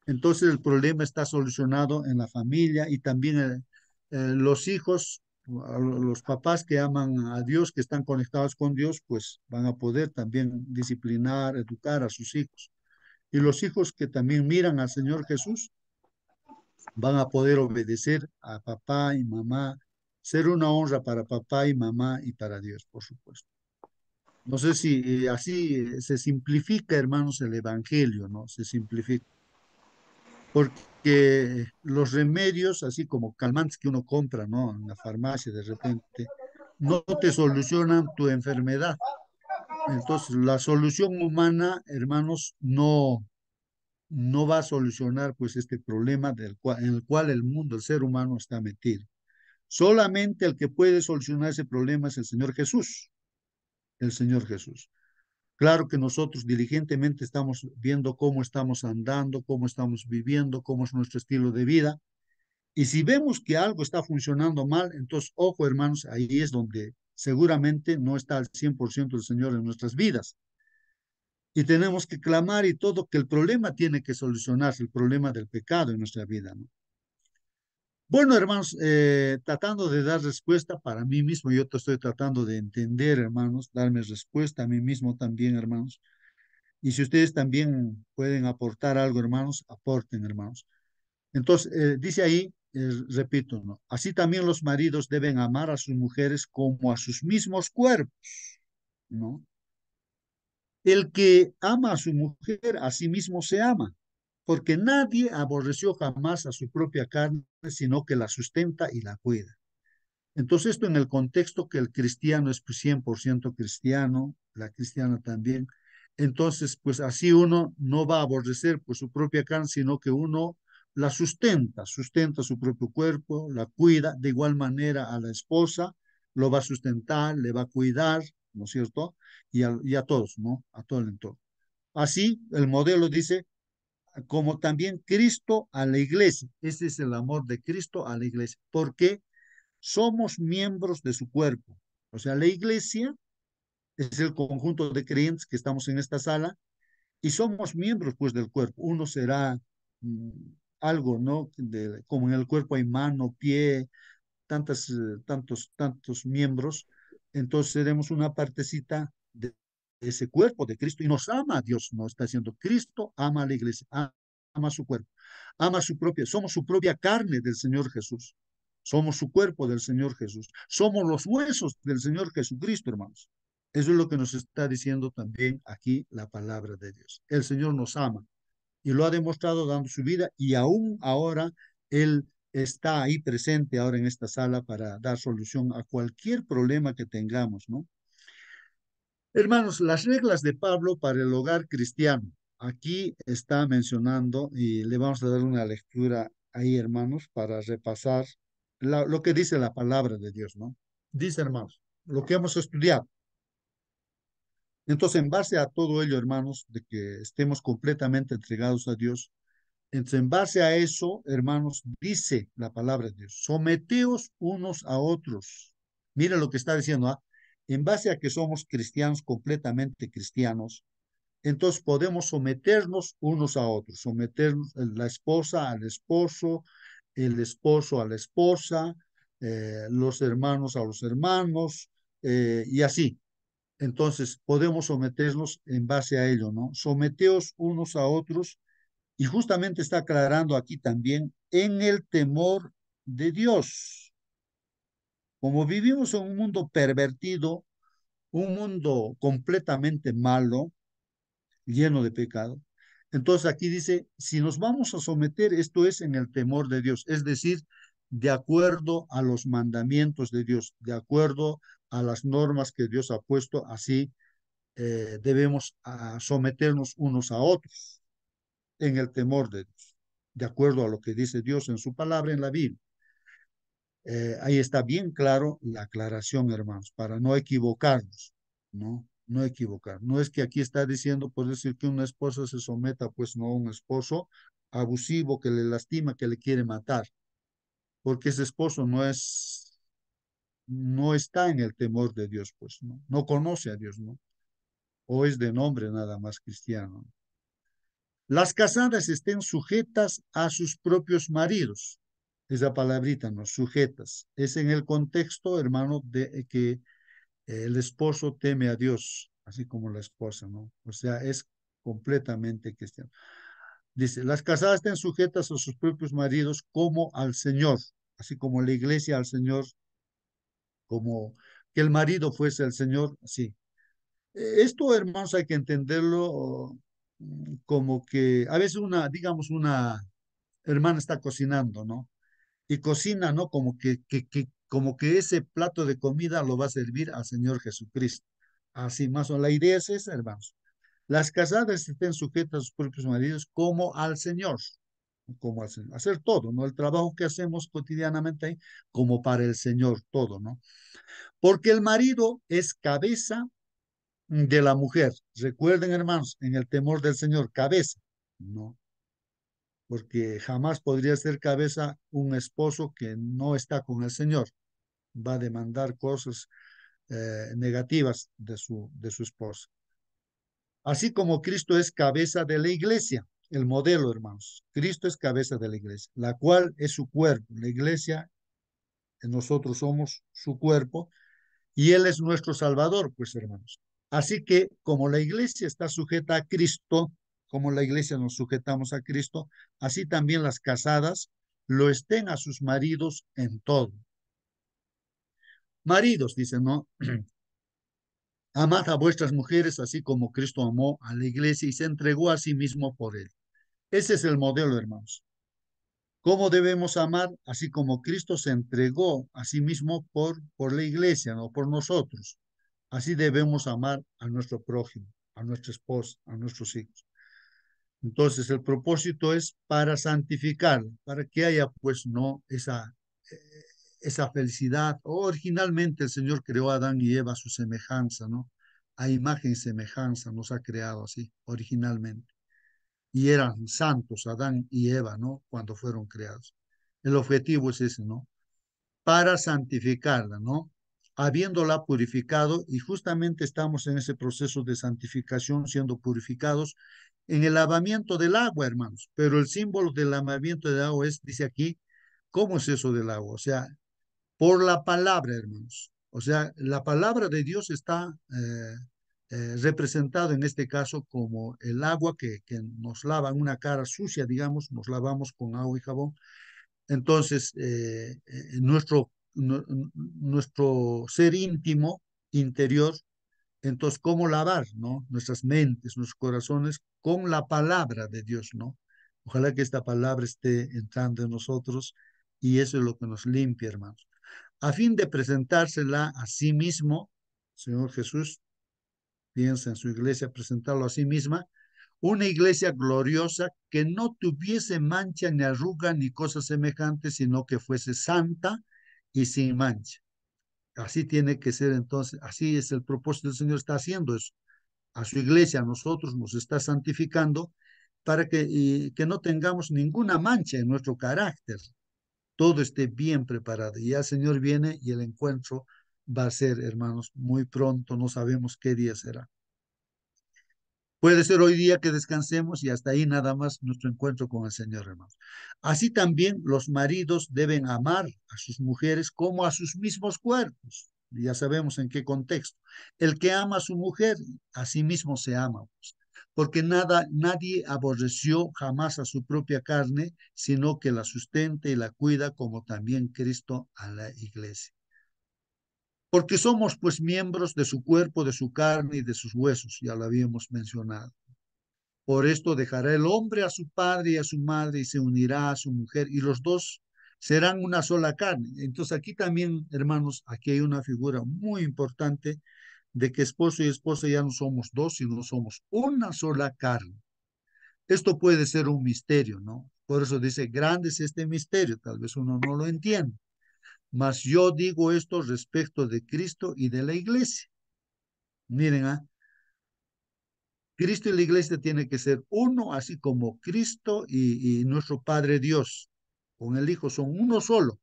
Entonces el problema está solucionado en la familia y también los hijos, los papás que aman a Dios, que están conectados con Dios, pues van a poder también disciplinar, educar a sus hijos. Y los hijos que también miran al Señor Jesús van a poder obedecer a papá y mamá, ser una honra para papá y mamá y para Dios, por supuesto. No sé si así se simplifica, hermanos, el evangelio, ¿no? Se simplifica. Porque los remedios, así como calmantes que uno compra, ¿no? En la farmacia de repente, no te solucionan tu enfermedad. Entonces, la solución humana, hermanos, no va a solucionar pues este problema en el cual el mundo, el ser humano está metido. Solamente el que puede solucionar ese problema es el Señor Jesús, el Señor Jesús. Claro que nosotros diligentemente estamos viendo cómo estamos andando, cómo estamos viviendo, cómo es nuestro estilo de vida. Y si vemos que algo está funcionando mal, entonces, ojo, hermanos, ahí es donde seguramente no está al 100% el Señor en nuestras vidas. Y tenemos que clamar y todo, que el problema tiene que solucionarse, el problema del pecado en nuestra vida, ¿no? Bueno, hermanos, tratando de dar respuesta para mí mismo, yo te estoy tratando de entender, hermanos, darme respuesta a mí mismo también, hermanos. Y si ustedes también pueden aportar algo, hermanos, aporten, hermanos. Entonces, dice ahí, repito, ¿no? Así también los maridos deben amar a sus mujeres como a sus mismos cuerpos, ¿no? El que ama a su mujer, a sí mismo se ama, porque nadie aborreció jamás a su propia carne, sino que la sustenta y la cuida. Entonces, esto en el contexto que el cristiano es pues, 100% cristiano, la cristiana también. Entonces, pues así uno no va a aborrecer pues, su propia carne, sino que uno la sustenta su propio cuerpo, la cuida, de igual manera a la esposa, lo va a sustentar, le va a cuidar, ¿no es cierto? Y a todos, ¿no? A todo el entorno. Así, el modelo dice, como también Cristo a la iglesia. Ese es el amor de Cristo a la iglesia. ¿Por qué? Somos miembros de su cuerpo. O sea, la iglesia es el conjunto de creyentes que estamos en esta sala y somos miembros pues del cuerpo. Uno será mm, algo, ¿no? Como en el cuerpo hay mano, pie, tantos miembros, entonces seremos una partecita de ese cuerpo de Cristo y nos ama a Dios, nos está diciendo, Cristo ama a la iglesia, ama su cuerpo, ama su propia, somos su propia carne del Señor Jesús, somos su cuerpo del Señor Jesús, somos los huesos del Señor Jesucristo, hermanos. Eso es lo que nos está diciendo también aquí la palabra de Dios. El Señor nos ama y lo ha demostrado dando su vida y aún ahora Él está ahí presente ahora en esta sala para dar solución a cualquier problema que tengamos, ¿no? Hermanos, las reglas de Pablo para el hogar cristiano. aquí está mencionando, y le vamos a dar una lectura ahí, hermanos, para repasar lo que dice la palabra de Dios, ¿no? Dice, hermanos, lo que hemos estudiado. Entonces, en base a todo ello, hermanos, de que estemos completamente entregados a Dios, entonces, en base a eso, hermanos, dice la palabra de Dios, someteos unos a otros. Mira lo que está diciendo, ¿ah? En base a que somos cristianos, completamente cristianos, entonces podemos someternos unos a otros, someternos la esposa al esposo, el esposo a la esposa, los hermanos a los hermanos, y así. Entonces podemos someternos en base a ello, ¿no? Someteos unos a otros, y justamente está aclarando aquí también en el temor de Dios. Como vivimos en un mundo pervertido, un mundo completamente malo, lleno de pecado. Entonces aquí dice, si nos vamos a someter, esto es en el temor de Dios, es decir, de acuerdo a los mandamientos de Dios, de acuerdo a las normas que Dios ha puesto, así debemos someternos unos a otros en el temor de Dios, de acuerdo a lo que dice Dios en su palabra en la Biblia. Ahí está bien claro la aclaración, hermanos, para no equivocarnos, ¿no? No equivocar. No es que aquí está diciendo, por decir, que una esposa se someta, pues no a un esposo abusivo que le lastima, que le quiere matar, porque ese esposo no está en el temor de Dios, pues, ¿no? No conoce a Dios, ¿no? O es de nombre nada más cristiano. Las casadas estén sujetas a sus propios maridos. Esa palabrita, ¿no? Sujetas. Es en el contexto, hermano, de que el esposo teme a Dios, así como la esposa, ¿no? O sea, es completamente cristiano. Dice, las casadas estén sujetas a sus propios maridos como al Señor, así como la iglesia al Señor, como que el marido fuese el Señor, sí. Esto, hermanos, hay que entenderlo como que a veces digamos, una hermana está cocinando, ¿no? Y cocina, ¿no? Como que ese plato de comida lo va a servir al Señor Jesucristo. Así más o menos, la idea es esa, hermanos. Las casadas estén sujetas a sus propios maridos como al Señor, como al Señor. Hacer todo, ¿no? El trabajo que hacemos cotidianamente ahí, como para el Señor, todo, ¿no? Porque el marido es cabeza de la mujer. Recuerden, hermanos, en el temor del Señor, cabeza, ¿no? Porque jamás podría ser cabeza un esposo que no está con el Señor. Va a demandar cosas negativas de su esposa. Así como Cristo es cabeza de la iglesia, el modelo, hermanos. Cristo es cabeza de la iglesia, la cual es su cuerpo. La iglesia, nosotros somos su cuerpo y Él es nuestro Salvador, pues, hermanos. Así que como la iglesia está sujeta a Cristo, como la iglesia nos sujetamos a Cristo, así también las casadas lo estén a sus maridos en todo. Maridos, dicen, ¿no? Amad a vuestras mujeres así como Cristo amó a la iglesia y se entregó a sí mismo por él. Ese es el modelo, hermanos. ¿Cómo debemos amar? Así como Cristo se entregó a sí mismo por la iglesia, no por nosotros. Así debemos amar a nuestro prójimo, a nuestra esposa, a nuestros hijos. Entonces, el propósito es para santificar, para que haya, pues, no esa felicidad. Originalmente el Señor creó a Adán y Eva a su semejanza, ¿no? A imagen y semejanza nos ha creado así, originalmente. Y eran santos Adán y Eva, ¿no? Cuando fueron creados. El objetivo es ese, ¿no? Para santificarla, ¿no? Habiéndola purificado, y justamente estamos en ese proceso de santificación, siendo purificados en el lavamiento del agua, hermanos. Pero el símbolo del lavamiento del agua es, dice aquí, ¿cómo es eso del agua? O sea, por la palabra, hermanos. O sea, la palabra de Dios está representado en este caso como el agua que nos lava en una cara sucia, digamos, nos lavamos con agua y jabón. Entonces, nuestro ser íntimo, interior, entonces, ¿cómo lavar, no? Nuestras mentes, nuestros corazones con la palabra de Dios, ¿no? Ojalá que esta palabra esté entrando en nosotros y eso es lo que nos limpia, hermanos. A fin de presentársela a sí mismo, Señor Jesús piensa en su iglesia, presentarlo a sí misma una iglesia gloriosa que no tuviese mancha ni arruga ni cosa semejante, sino que fuese santa y sin mancha. Así tiene que ser entonces, así es el propósito del Señor, está haciendo eso. A su iglesia, a nosotros nos está santificando para que no tengamos ninguna mancha en nuestro carácter, todo esté bien preparado. Y ya el Señor viene y el encuentro va a ser, hermanos, muy pronto, no sabemos qué día será. Puede ser hoy día que descansemos y hasta ahí nada más nuestro encuentro con el Señor, hermanos. Así también los maridos deben amar a sus mujeres como a sus mismos cuerpos. Ya sabemos en qué contexto. El que ama a su mujer, a sí mismo se ama, pues, porque nadie aborreció jamás a su propia carne, sino que la sustenta y la cuida, como también Cristo a la iglesia. Porque somos pues miembros de su cuerpo, de su carne y de sus huesos, ya lo habíamos mencionado. Por esto dejará el hombre a su padre y a su madre y se unirá a su mujer y los dos serán una sola carne. Entonces aquí también, hermanos, aquí hay una figura muy importante de que esposo y esposa ya no somos dos, sino somos una sola carne. Esto puede ser un misterio, ¿no? Por eso dice, grande es este misterio, tal vez uno no lo entiende. Mas yo digo esto respecto de Cristo y de la iglesia. Miren, Cristo y la iglesia tiene que ser uno, así como Cristo y nuestro Padre Dios con el Hijo son uno solo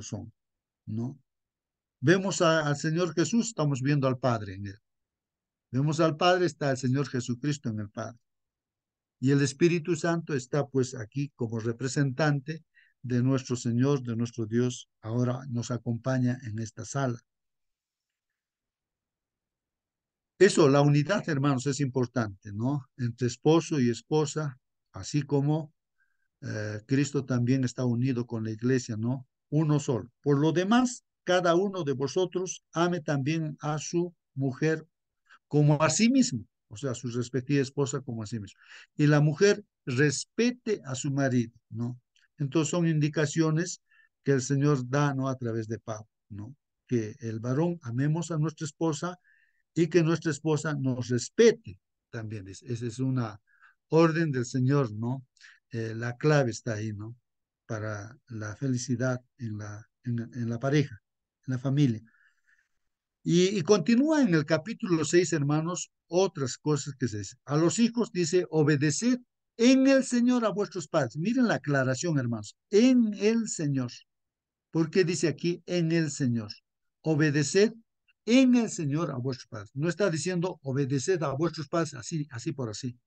son, ¿no? Vemos al Señor Jesús, estamos viendo al Padre en él. Vemos al Padre, está el Señor Jesucristo en el Padre. Y el Espíritu Santo está pues aquí como representante de nuestro Señor, de nuestro Dios, ahora nos acompaña en esta sala. Eso, la unidad, hermanos, es importante, ¿no? Entre esposo y esposa, así como Cristo también está unido con la iglesia, ¿no? Uno solo. Por lo demás, cada uno de vosotros ame también a su mujer como a sí mismo, o sea, a su respectiva esposa como a sí mismo. Y la mujer respete a su marido, ¿no? Entonces son indicaciones que el Señor da, ¿no? A través de Pablo, ¿no? Que el varón amemos a nuestra esposa y que nuestra esposa nos respete también. Esa es una orden del Señor, ¿no? La clave está ahí, ¿no? Para la felicidad en la pareja, en la familia. Y continúa en el capítulo 6, hermanos, otras cosas que se dicen. A los hijos dice, obedeced en el Señor a vuestros padres. Miren la aclaración, hermanos, en el Señor. ¿Por qué dice aquí en el Señor? Obedeced en el Señor a vuestros padres. No está diciendo obedeced a vuestros padres así, así por así.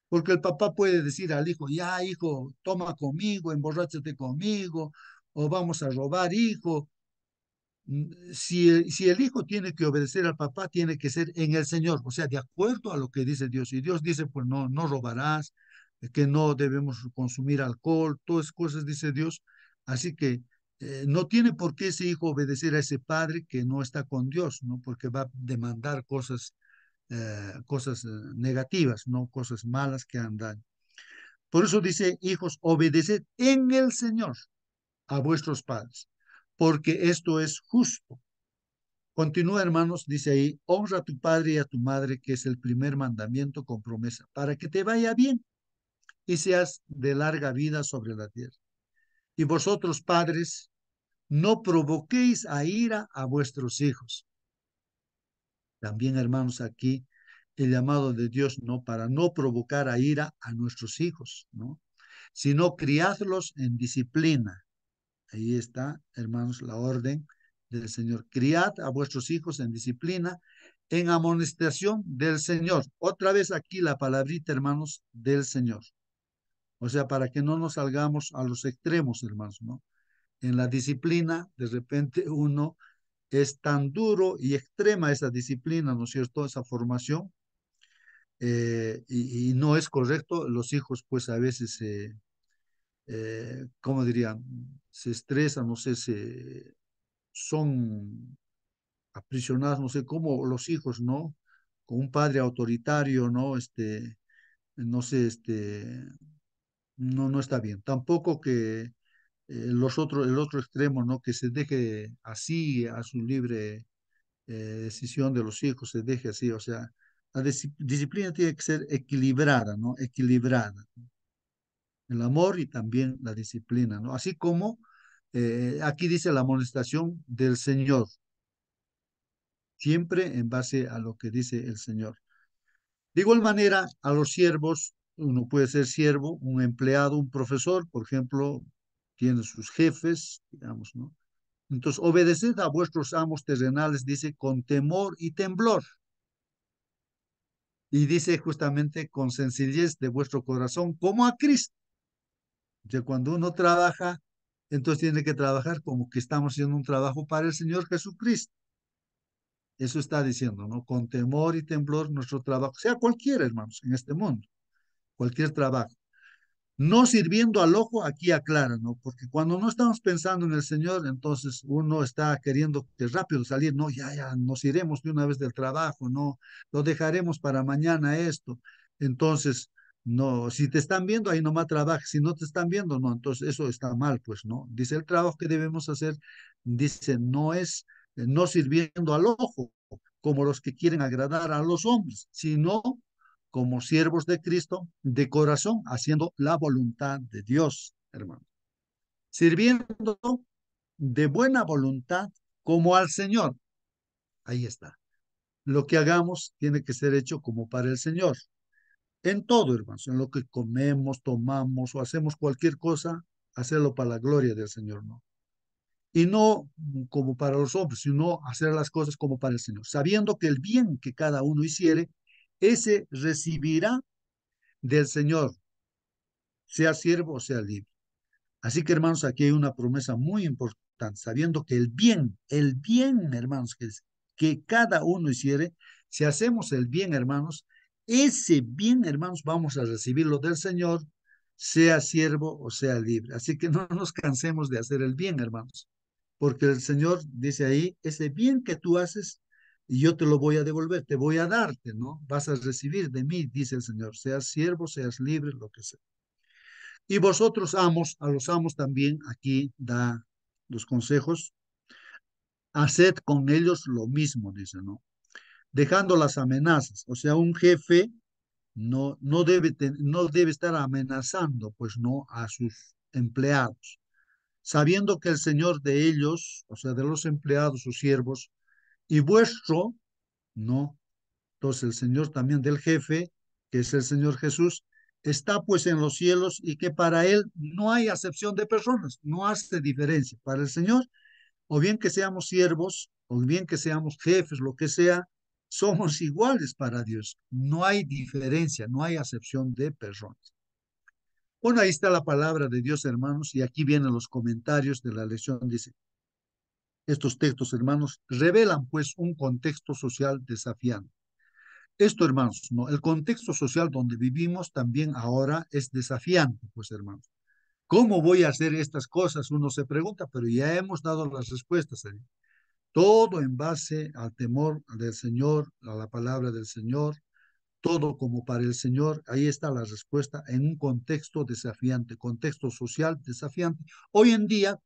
Porque el papá puede decir al hijo, ya hijo, toma conmigo, emborráchate conmigo, o vamos a robar, hijo. Si el hijo tiene que obedecer al papá, tiene que ser en el Señor, o sea, de acuerdo a lo que dice Dios. Y Dios dice, pues no, no robarás, que no debemos consumir alcohol, todas esas cosas dice Dios. Así que no tiene por qué ese hijo obedecer a ese padre que no está con Dios, ¿no? Porque va a demandar cosas negativas, no cosas malas que andan. Por eso dice, hijos, obedeced en el Señor a vuestros padres, porque esto es justo. Continúa, hermanos, dice ahí, honra a tu padre y a tu madre, que es el primer mandamiento con promesa, para que te vaya bien y seas de larga vida sobre la tierra. Y vosotros, padres, no provoquéis a ira a vuestros hijos. También, hermanos, aquí el llamado de Dios, ¿no? Para no provocar a ira a nuestros hijos, ¿no? Sino criadlos en disciplina. Ahí está, hermanos, la orden del Señor. Criad a vuestros hijos en disciplina, en amonestación del Señor. Otra vez aquí la palabrita, hermanos, del Señor. O sea, para que no nos salgamos a los extremos, hermanos, ¿no? En la disciplina, de repente uno es tan duro y extrema esa disciplina, ¿no es cierto? Esa formación, y no es correcto. Los hijos, pues a veces ¿cómo dirían? Se estresan, no sé, son aprisionados, no sé, cómo los hijos, ¿no? Con un padre autoritario, ¿no? No sé, no está bien. Tampoco que el otro extremo, ¿no? Que se deje así a su libre decisión de los hijos, se deje así, o sea, La disciplina tiene que ser equilibrada, ¿no? Equilibrada. El amor y también la disciplina, ¿no? Así como aquí dice la amonestación del Señor, siempre en base a lo que dice el Señor. De igual manera, a los siervos, uno puede ser siervo, un empleado, un profesor, por ejemplo, tiene sus jefes, digamos, ¿no? Entonces, obedeced a vuestros amos terrenales, dice, con temor y temblor. Y dice justamente con sencillez de vuestro corazón, como a Cristo. Ya cuando uno trabaja, entonces tiene que trabajar como que estamos haciendo un trabajo para el Señor Jesucristo. Eso está diciendo, ¿no? Con temor y temblor nuestro trabajo, sea cualquiera, hermanos, en este mundo, cualquier trabajo. No sirviendo al ojo, aquí aclara, ¿no? Porque cuando no estamos pensando en el Señor, entonces uno está queriendo que rápido salir, no, ya, nos iremos de una vez del trabajo, no, lo dejaremos para mañana esto. Entonces, no, si te están viendo, ahí nomás trabaja, si no te están viendo, no, entonces eso está mal, pues, ¿no? Dice el trabajo que debemos hacer, dice, no es no sirviendo al ojo, como los que quieren agradar a los hombres, sino como siervos de Cristo, de corazón, haciendo la voluntad de Dios, hermano. Sirviendo de buena voluntad como al Señor. Ahí está. Lo que hagamos tiene que ser hecho como para el Señor. En todo, hermanos, en lo que comemos, tomamos o hacemos cualquier cosa, hacerlo para la gloria del Señor, ¿no? Y no como para los hombres, sino hacer las cosas como para el Señor, sabiendo que el bien que cada uno hiciere, ese recibirá del Señor, sea siervo o sea libre. Así que, hermanos, aquí hay una promesa muy importante, sabiendo que el bien, hermanos, que cada uno hiciere, si hacemos el bien, hermanos, ese bien, hermanos, vamos a recibirlo del Señor, sea siervo o sea libre. Así que no nos cansemos de hacer el bien, hermanos, porque el Señor dice ahí, ese bien que tú haces, y yo te lo voy a devolver, te voy a darte, ¿no? Vas a recibir de mí, dice el Señor, seas siervo, seas libre, lo que sea. Y vosotros amos, a los amos también, aquí da los consejos, haced con ellos lo mismo, dice, ¿no? Dejando las amenazas, o sea, un jefe no debe estar amenazando, pues no, a sus empleados, sabiendo que el Señor de ellos, o sea, de los empleados o siervos, y vuestro, no, entonces el Señor también del jefe, que es el Señor Jesús, está pues en los cielos y que para Él no hay acepción de personas, no hace diferencia. Para el Señor, o bien que seamos siervos, o bien que seamos jefes, lo que sea, somos iguales para Dios. No hay diferencia, no hay acepción de personas. Bueno, ahí está la palabra de Dios, hermanos, y aquí vienen los comentarios de la lección. Dice, estos textos, hermanos, revelan pues un contexto social desafiante. Esto, hermanos, ¿no? El contexto social donde vivimos también ahora es desafiante, pues, hermanos. ¿Cómo voy a hacer estas cosas? Uno se pregunta, pero ya hemos dado las respuestas. Todo en base al temor del Señor, a la palabra del Señor, todo como para el Señor. Ahí está la respuesta en un contexto desafiante, contexto social desafiante. Hoy en día,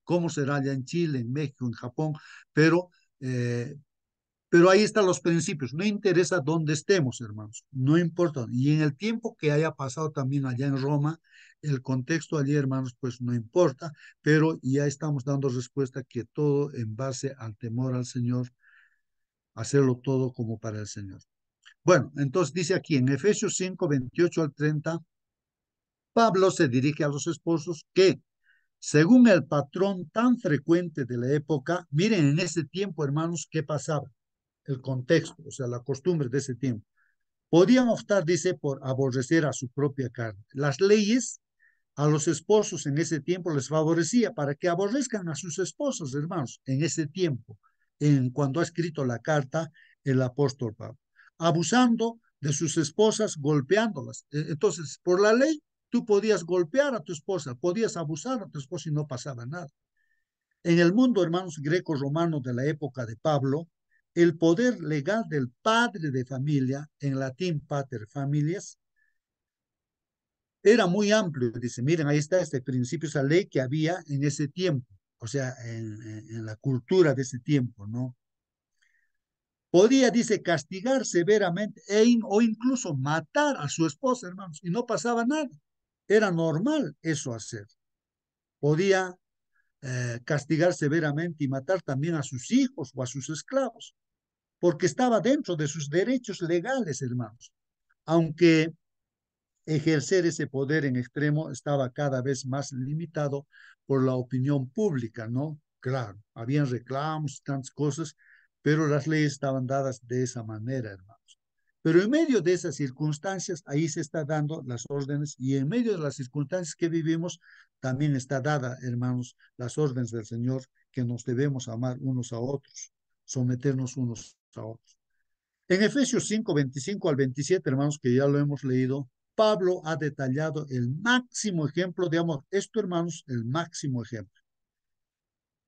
¿cómo será allá en Chile, en México, en Japón? Pero eh, pero ahí están los principios. No interesa dónde estemos, hermanos. No importa. Y en el tiempo que haya pasado también allá en Roma, el contexto allí, hermanos, pues no importa. Pero ya estamos dando respuesta que todo en base al temor al Señor, hacerlo todo como para el Señor. Bueno, entonces dice aquí en Efesios 5, 28 al 30, Pablo se dirige a los esposos que, según el patrón tan frecuente de la época, miren en ese tiempo, hermanos, qué pasaba, el contexto, o sea, la costumbre de ese tiempo. Podían optar, dice, por aborrecer a su propia carne. Las leyes a los esposos en ese tiempo les favorecía para que aborrezcan a sus esposas, hermanos, en ese tiempo, cuando ha escrito la carta el apóstol Pablo, abusando de sus esposas, golpeándolas. Entonces, por la ley, tú podías golpear a tu esposa, podías abusar a tu esposa y no pasaba nada. En el mundo, hermanos, greco-romano de la época de Pablo, el poder legal del padre de familia, en latín pater familias, era muy amplio. Dice, miren, ahí está este principio, esa ley que había en ese tiempo, o sea, en la cultura de ese tiempo, ¿no? Podía, dice, castigar severamente o incluso matar a su esposa, hermanos, y no pasaba nada. Era normal eso hacer. Podía castigar severamente y matar también a sus hijos o a sus esclavos, porque estaba dentro de sus derechos legales, hermanos. Aunque ejercer ese poder en extremo estaba cada vez más limitado por la opinión pública, ¿no? Claro, habían reclamos, tantas cosas, pero las leyes estaban dadas de esa manera, hermanos. Pero en medio de esas circunstancias, ahí se está dando las órdenes y en medio de las circunstancias que vivimos, también está dada, hermanos, las órdenes del Señor que nos debemos amar unos a otros, someternos unos a otros. En Efesios 5, 25 al 27, hermanos, que ya lo hemos leído, Pablo ha detallado el máximo ejemplo de amor. Esto, hermanos, el máximo ejemplo.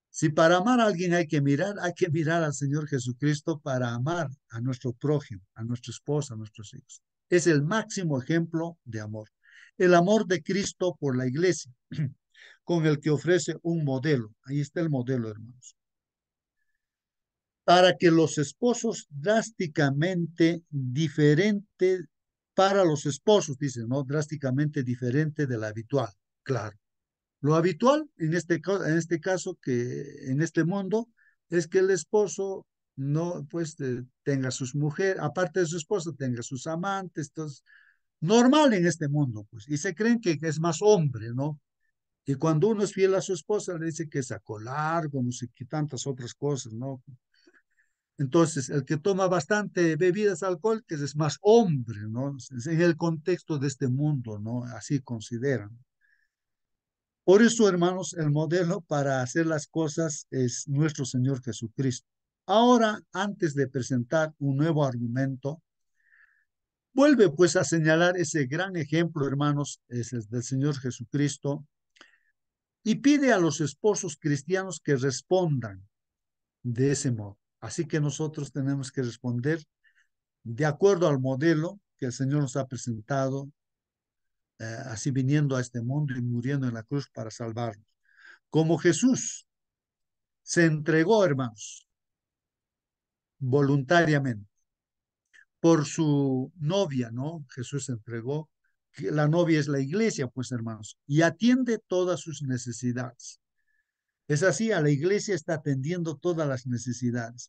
Si para amar a alguien hay que mirar al Señor Jesucristo para amar a nuestro prójimo, a nuestra esposa, a nuestros hijos. Es el máximo ejemplo de amor. El amor de Cristo por la iglesia, con el que ofrece un modelo. Ahí está el modelo, hermanos. Para que los esposos drásticamente diferente, para los esposos, dice, ¿no? Drásticamente diferente de lo habitual, claro. Lo habitual en este caso, que en este mundo, es que el esposo no, pues, tenga sus mujeres, aparte de su esposa, tenga sus amantes, entonces, normal en este mundo, pues, y se creen que es más hombre, ¿no? Y cuando uno es fiel a su esposa, le dice que sacó largo, no sé qué tantas otras cosas, ¿no? Entonces, el que toma bastante bebidas alcohólicas es más hombre, ¿no? Es en el contexto de este mundo, ¿no? Así consideran. Por eso, hermanos, el modelo para hacer las cosas es nuestro Señor Jesucristo. Ahora, antes de presentar un nuevo argumento, vuelve pues a señalar ese gran ejemplo, hermanos, es el del Señor Jesucristo, y pide a los esposos cristianos que respondan de ese modo. Así que nosotros tenemos que responder de acuerdo al modelo que el Señor nos ha presentado, así viniendo a este mundo y muriendo en la cruz para salvarnos. Como Jesús se entregó, hermanos, voluntariamente por su novia, ¿no? Jesús se entregó, la novia es la iglesia, pues, hermanos, y atiende todas sus necesidades. Es así, a la iglesia está atendiendo todas las necesidades.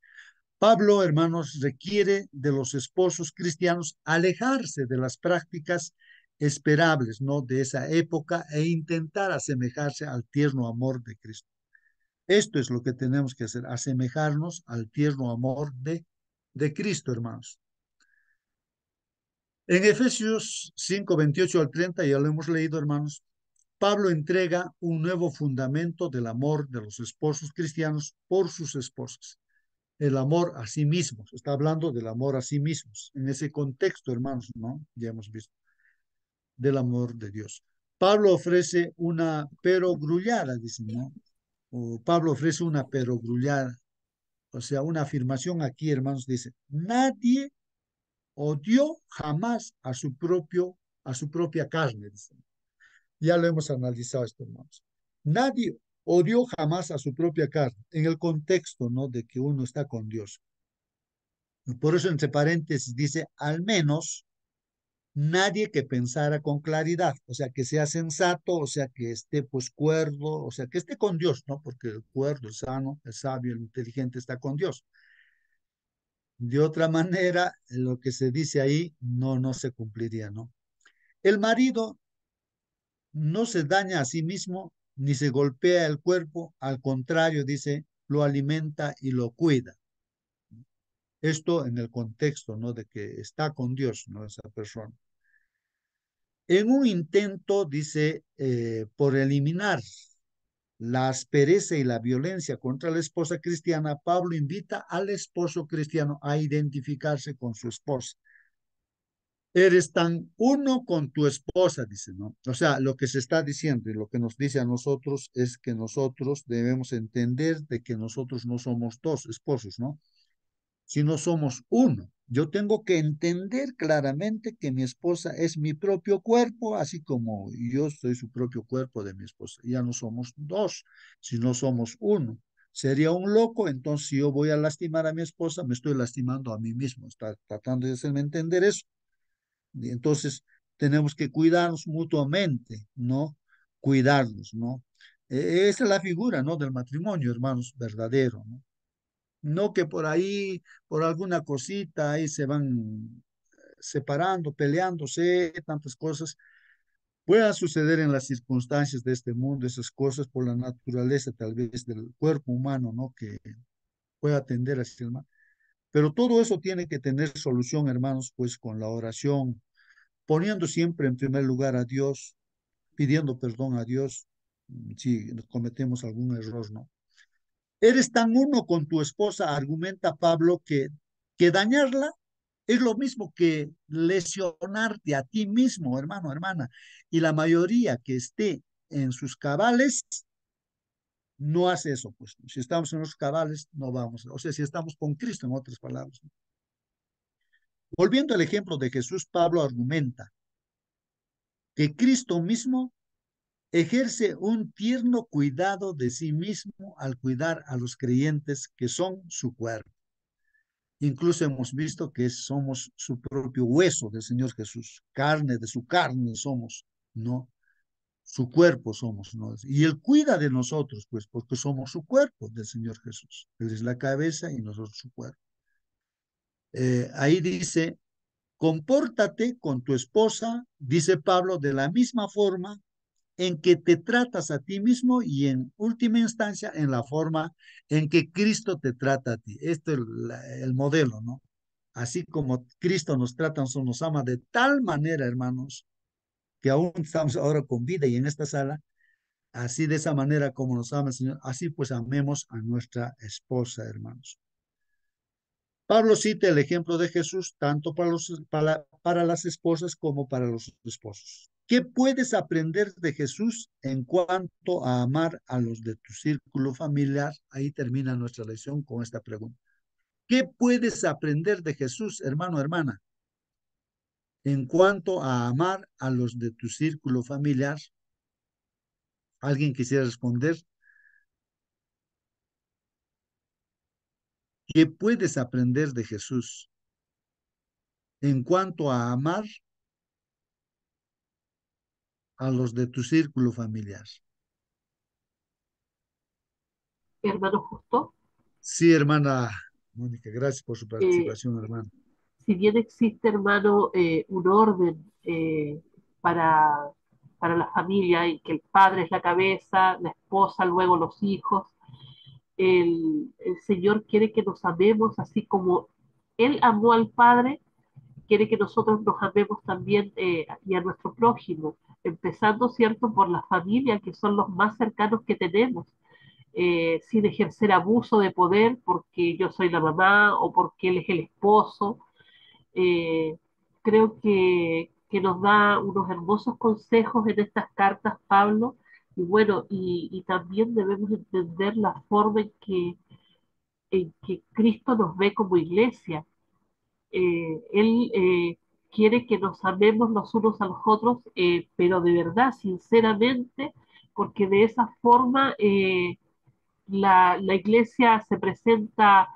Pablo, hermanos, requiere de los esposos cristianos alejarse de las prácticas esperables, ¿no? De esa época e intentar asemejarse al tierno amor de Cristo. Esto es lo que tenemos que hacer, asemejarnos al tierno amor de Cristo, hermanos. En Efesios 5, 28 al 30, ya lo hemos leído, hermanos, Pablo entrega un nuevo fundamento del amor de los esposos cristianos por sus esposas. El amor a sí mismos. Está hablando del amor a sí mismos. En ese contexto, hermanos, ¿no? Ya hemos visto del amor de Dios. Pablo ofrece una perogrullada, dice, ¿no? O Pablo ofrece una perogrullada. O sea, una afirmación aquí, hermanos, dice, nadie odió jamás a su propia carne, dice. Ya lo hemos analizado esto, hermanos. Nadie odió jamás a su propia carne, en el contexto, ¿no? De que uno está con Dios. Por eso, entre paréntesis, dice, al menos nadie que pensara con claridad, o sea, que sea sensato, o sea, que esté pues cuerdo, o sea, que esté con Dios, ¿no? Porque el cuerdo, el sano, el sabio, el inteligente está con Dios. De otra manera, lo que se dice ahí no se cumpliría, ¿no? El marido no se daña a sí mismo ni se golpea el cuerpo, al contrario, dice, lo alimenta y lo cuida. Esto en el contexto, ¿no? De que está con Dios, ¿no? Esa persona. En un intento, dice, por eliminar la aspereza y la violencia contra la esposa cristiana, Pablo invita al esposo cristiano a identificarse con su esposa. Eres tan uno con tu esposa, dice, ¿no? O sea, lo que se está diciendo y lo que nos dice a nosotros es que nosotros debemos entender de que nosotros no somos dos esposos, ¿no? Si no somos uno. Yo tengo que entender claramente que mi esposa es mi propio cuerpo, así como yo soy su propio cuerpo de mi esposa. Ya no somos dos, sino somos uno. Sería un loco, entonces si yo voy a lastimar a mi esposa, me estoy lastimando a mí mismo. Está tratando de hacerme entender eso. Y entonces tenemos que cuidarnos mutuamente, ¿no? Cuidarnos, ¿no? Esa es la figura, ¿no? Del matrimonio, hermanos, verdadero, ¿no? No que por ahí, por alguna cosita, ahí se van separando, peleándose, tantas cosas. Puedan suceder en las circunstancias de este mundo, esas cosas por la naturaleza tal vez del cuerpo humano, ¿no? Que pueda tender hacia el mal. Pero todo eso tiene que tener solución, hermanos, pues con la oración, poniendo siempre en primer lugar a Dios, pidiendo perdón a Dios si cometemos algún error, ¿no? Eres tan uno con tu esposa, argumenta Pablo, que dañarla es lo mismo que lesionarte a ti mismo, hermano, hermana. Y la mayoría que esté en sus cabales no hace eso, pues. Si estamos en los cabales, no vamos. O sea, si estamos con Cristo, en otras palabras. Volviendo al ejemplo de Jesús, Pablo argumenta que Cristo mismo ejerce un tierno cuidado de sí mismo al cuidar a los creyentes que son su cuerpo. Incluso hemos visto que somos su propio hueso del Señor Jesús, carne de su carne somos, ¿no? Su cuerpo somos, ¿no? Y Él cuida de nosotros, pues, porque somos su cuerpo del Señor Jesús. Él es la cabeza y nosotros su cuerpo. Ahí dice, compórtate con tu esposa, dice Pablo, de la misma forma en que te tratas a ti mismo y en última instancia en la forma en que Cristo te trata a ti. Este es el modelo, ¿no? Así como Cristo nos trata, nos ama de tal manera, hermanos, que aún estamos ahora con vida y en esta sala, así de esa manera como nos ama el Señor, así pues amemos a nuestra esposa, hermanos. Pablo cita el ejemplo de Jesús tanto para las esposas como para los esposos. ¿Qué puedes aprender de Jesús en cuanto a amar a los de tu círculo familiar? Ahí termina nuestra lección con esta pregunta. ¿Qué puedes aprender de Jesús, hermano, hermana, en cuanto a amar a los de tu círculo familiar? ¿Alguien quisiera responder? ¿Qué puedes aprender de Jesús en cuanto a amar a los de tu círculo familiar? Hermano Justo, Sí, hermana Mónica, gracias por su eh, participación, hermano. si bien existe, hermano, un orden para la familia y que el padre es la cabeza, la esposa, luego los hijos, el Señor quiere que nos amemos así como Él amó al Padre, quiere que nosotros nos amemos también y a nuestro prójimo, empezando, ¿cierto?, por la familia, que son los más cercanos que tenemos, sin ejercer abuso de poder porque yo soy la mamá o porque él es el esposo. Eh, Creo que nos da unos hermosos consejos en estas cartas, Pablo, y bueno, y también debemos entender la forma en que Cristo nos ve como iglesia. Él quiere que nos amemos los unos a los otros, pero de verdad, sinceramente, porque de esa forma la iglesia se presenta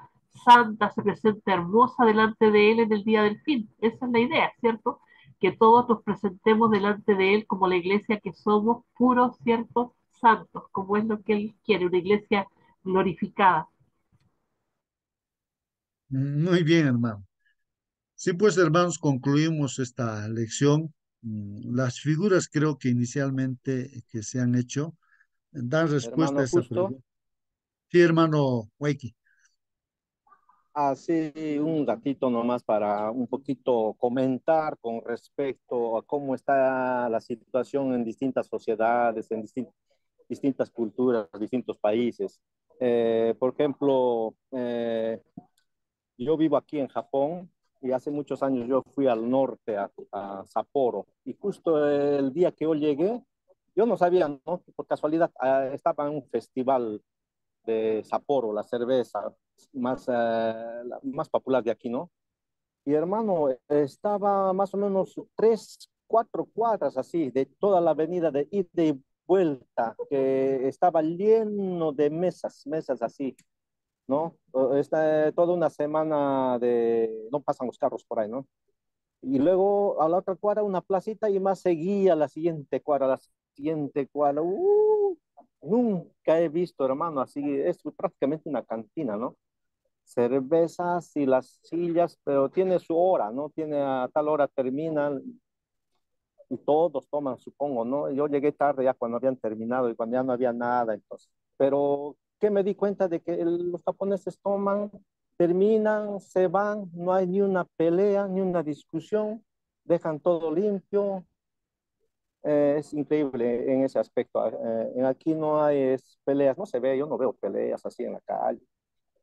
santa, se presenta hermosa delante de Él en el día del fin. Esa es la idea, ¿cierto? Que todos nos presentemos delante de Él como la iglesia que somos, puros, ¿cierto? Santos, como es lo que Él quiere, una iglesia glorificada. Muy bien, hermano. Sí, pues, hermanos, concluimos esta lección. Las figuras creo que inicialmente que se han hecho dan respuesta a Hermano esa Justo, pregunta. Sí, hermano Waiki. así un gatito nomás para un poquito comentar con respecto a cómo está la situación en distintas sociedades, en distintas culturas, distintos países. Por ejemplo, yo vivo aquí en Japón y hace muchos años yo fui al norte, a Sapporo, y justo el día que yo llegué, yo no sabía, ¿no? Por casualidad, estaba en un festival de Sapporo, la cerveza la más popular de aquí, ¿no? Y hermano, estaba más o menos 3, 4 cuadras así, de toda la avenida de ida y vuelta, que estaba lleno de mesas, mesas así, ¿no? Toda una semana no pasan los carros por ahí, ¿no? Y luego a la otra cuadra una placita y más seguía la siguiente cuadra, la siguiente cuadra. Nunca he visto, hermano, así, es prácticamente una cantina, ¿no? Cervezas y las sillas, pero tiene su hora, ¿no? Tiene a tal hora terminan y todos toman, supongo, ¿no? Yo llegué tarde ya cuando habían terminado y cuando ya no había nada, entonces. Pero que me di cuenta de que los japoneses toman, terminan, se van, no hay ni una pelea, ni una discusión, dejan todo limpio. Es increíble en ese aspecto. Aquí no hay peleas, no se ve, yo no veo peleas así en la calle.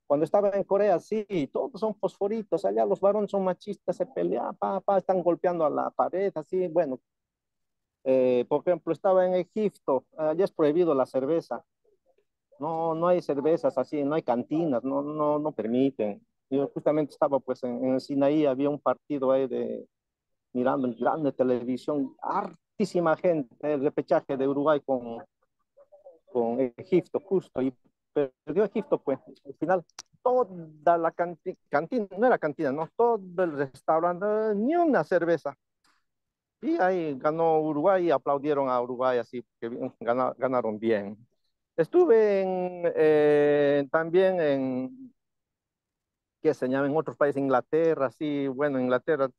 Cuando estaba en Corea, sí, todos son fosforitos, allá los varones son machistas, se pelean, están golpeando a la pared, así, bueno, por ejemplo, estaba en Egipto, allá es prohibido la cerveza, no hay cervezas así, no hay cantinas, no permiten. Yo justamente estaba pues en el Sinaí, había un partido ahí mirando en grande televisión, hartísima gente, el repechaje de Uruguay con Egipto, justo, y perdió Egipto, pues, al final, toda la cantina, no era cantina, no, todo el restaurante, ni una cerveza. Y ahí ganó Uruguay y aplaudieron a Uruguay, así que ganaron bien. Estuve también qué se llama, en otros países, Inglaterra, sí, bueno, Inglaterra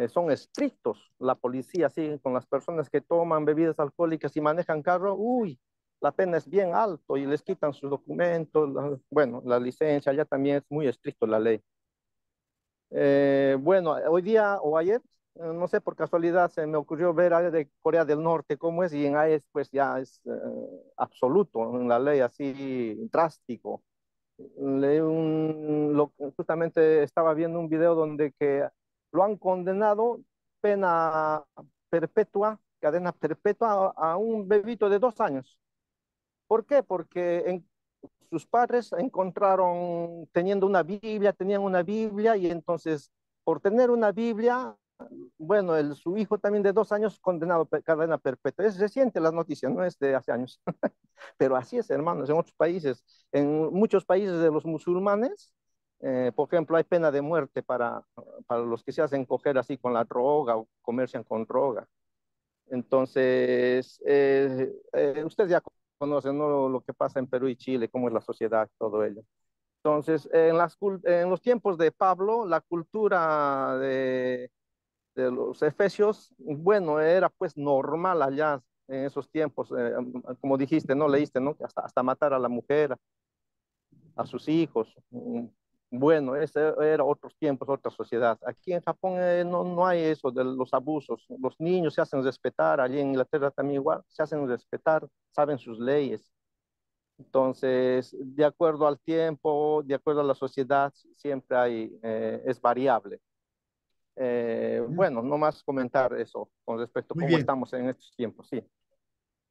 son estrictos, la policía, sí, con las personas que toman bebidas alcohólicas y manejan carro, uy, la pena es bien alto y les quitan sus documentos, bueno, la licencia, ya también es muy estricto la ley. Bueno, hoy día o ayer, no sé, por casualidad se me ocurrió ver algo de Corea del Norte, cómo es, y en AES pues ya es absoluto, en la ley así drástico. Justamente estaba viendo un video donde que lo han condenado pena perpetua, cadena perpetua a un bebito de 2 años. ¿Por qué? Porque sus padres encontraron teniendo una Biblia, tenían una Biblia y entonces por tener una Biblia, bueno, su hijo también de 2 años condenado a cadena perpetua. Es reciente la noticia, no es de hace años. Pero así es, hermanos, en otros países, en muchos países de los musulmanes, por ejemplo, hay pena de muerte para los que se hacen coger así con la droga o comercian con droga. Entonces, ustedes ya conocen, ¿no? Lo que pasa en Perú y Chile, cómo es la sociedad, todo ello. Entonces, en los tiempos de Pablo, la cultura de los efesios, bueno, era pues normal allá en esos tiempos, como dijiste, ¿no? Leíste, ¿no? Que hasta matar a la mujer, a sus hijos. Bueno, ese era otros tiempos, otra sociedad. Aquí en Japón no hay eso de los abusos. Los niños se hacen respetar, allí en Inglaterra también igual, se hacen respetar, saben sus leyes. Entonces, de acuerdo al tiempo, de acuerdo a la sociedad, siempre es variable. Bueno, no más comentar eso con respecto a Muy cómo bien. estamos en estos tiempos, sí.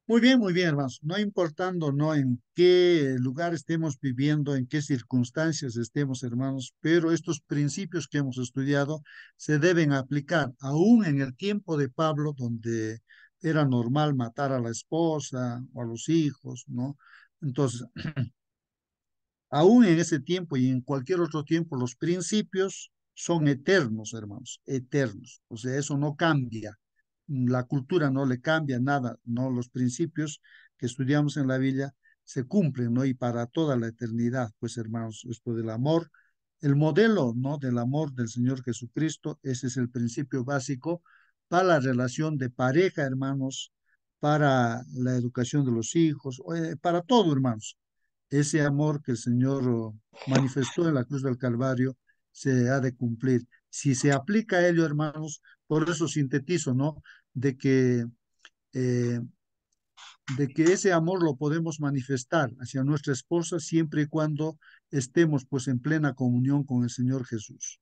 Muy bien, hermanos. No importando, ¿no? En qué lugar estemos viviendo, en qué circunstancias estemos, hermanos, pero estos principios que hemos estudiado se deben aplicar aún en el tiempo de Pablo, donde era normal matar a la esposa o a los hijos, ¿no? Entonces, aún en ese tiempo y en cualquier otro tiempo, los principios son eternos, hermanos, eternos. O sea, eso no cambia. La cultura no le cambia nada, ¿no? Los principios que estudiamos en la Biblia se cumplen, ¿no? Y para toda la eternidad, pues, hermanos, esto del amor, el modelo, ¿no? Del amor del Señor Jesucristo, ese es el principio básico para la relación de pareja, hermanos, para la educación de los hijos, para todo, hermanos. Ese amor que el Señor manifestó en la cruz del Calvario se ha de cumplir. Si se aplica a ello, hermanos, por eso sintetizo, ¿no? De que, eh, de que ese amor lo podemos manifestar hacia nuestra esposa siempre y cuando estemos pues en plena comunión con el Señor Jesús.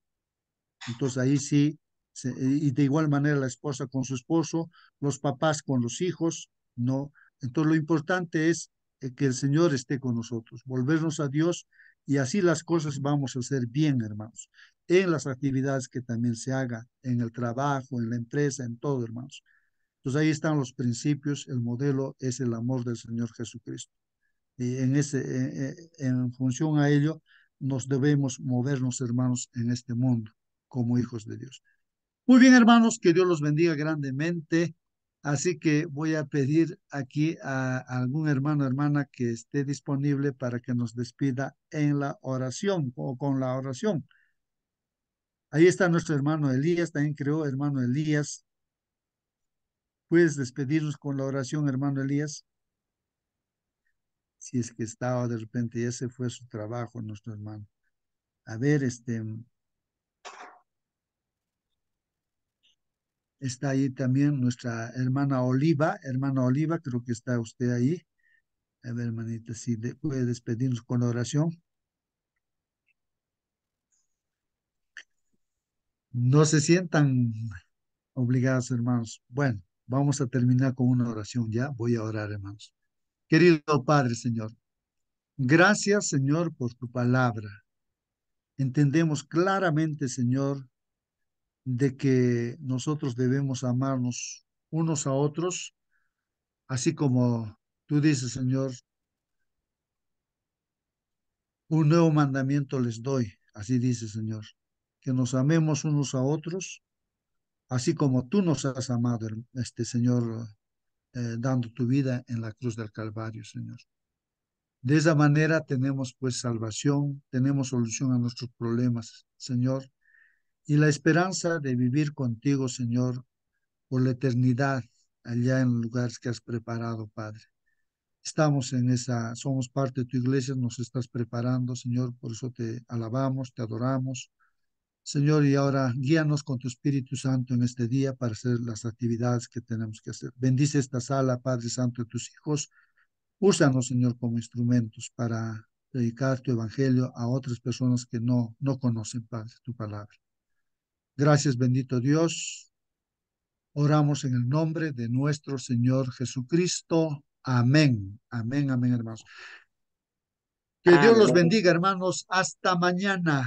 Entonces ahí sí, y de igual manera la esposa con su esposo, los papás con los hijos, ¿no? Entonces lo importante es que el Señor esté con nosotros, volvernos a Dios y así las cosas vamos a hacer bien, hermanos, en las actividades que también se haga, en el trabajo, en la empresa, en todo, hermanos. Entonces ahí están los principios, el modelo es el amor del Señor Jesucristo. Y en función a ello, nos debemos movernos, hermanos, en este mundo como hijos de Dios. Muy bien, hermanos, que Dios los bendiga grandemente. Así que voy a pedir aquí a algún hermano o hermana que esté disponible para que nos despida en la oración o con la oración. Ahí está nuestro hermano Elías, también creo, hermano Elías. ¿Puedes despedirnos con la oración, hermano Elías? Si es que estaba de repente, ese fue su trabajo, nuestro hermano. A ver, está ahí también nuestra hermana Oliva, creo que está usted ahí. A ver, hermanita, si puede despedirnos con la oración. No se sientan obligados, hermanos. Bueno, vamos a terminar con una oración ya. Voy a orar, hermanos. Querido Padre, Señor, gracias, Señor, por tu palabra. Entendemos claramente, Señor, de que nosotros debemos amarnos unos a otros, así como tú dices, Señor, un nuevo mandamiento les doy, así dice, Señor, que nos amemos unos a otros, así como tú nos has amado, Señor, dando tu vida en la cruz del Calvario, Señor. De esa manera tenemos pues salvación, tenemos solución a nuestros problemas, Señor, y la esperanza de vivir contigo, Señor, por la eternidad, allá en los lugares que has preparado, Padre. Estamos somos parte de tu iglesia, nos estás preparando, Señor, por eso te alabamos, te adoramos, Señor, y ahora guíanos con tu Espíritu Santo en este día para hacer las actividades que tenemos que hacer. Bendice esta sala, Padre Santo, de tus hijos. Úsanos, Señor, como instrumentos para predicar tu evangelio a otras personas que no conocen, Padre, tu palabra. Gracias, bendito Dios. Oramos en el nombre de nuestro Señor Jesucristo. Amén. Amén, amén, hermanos. Que Dios los Amén. bendiga, hermanos. Hasta mañana.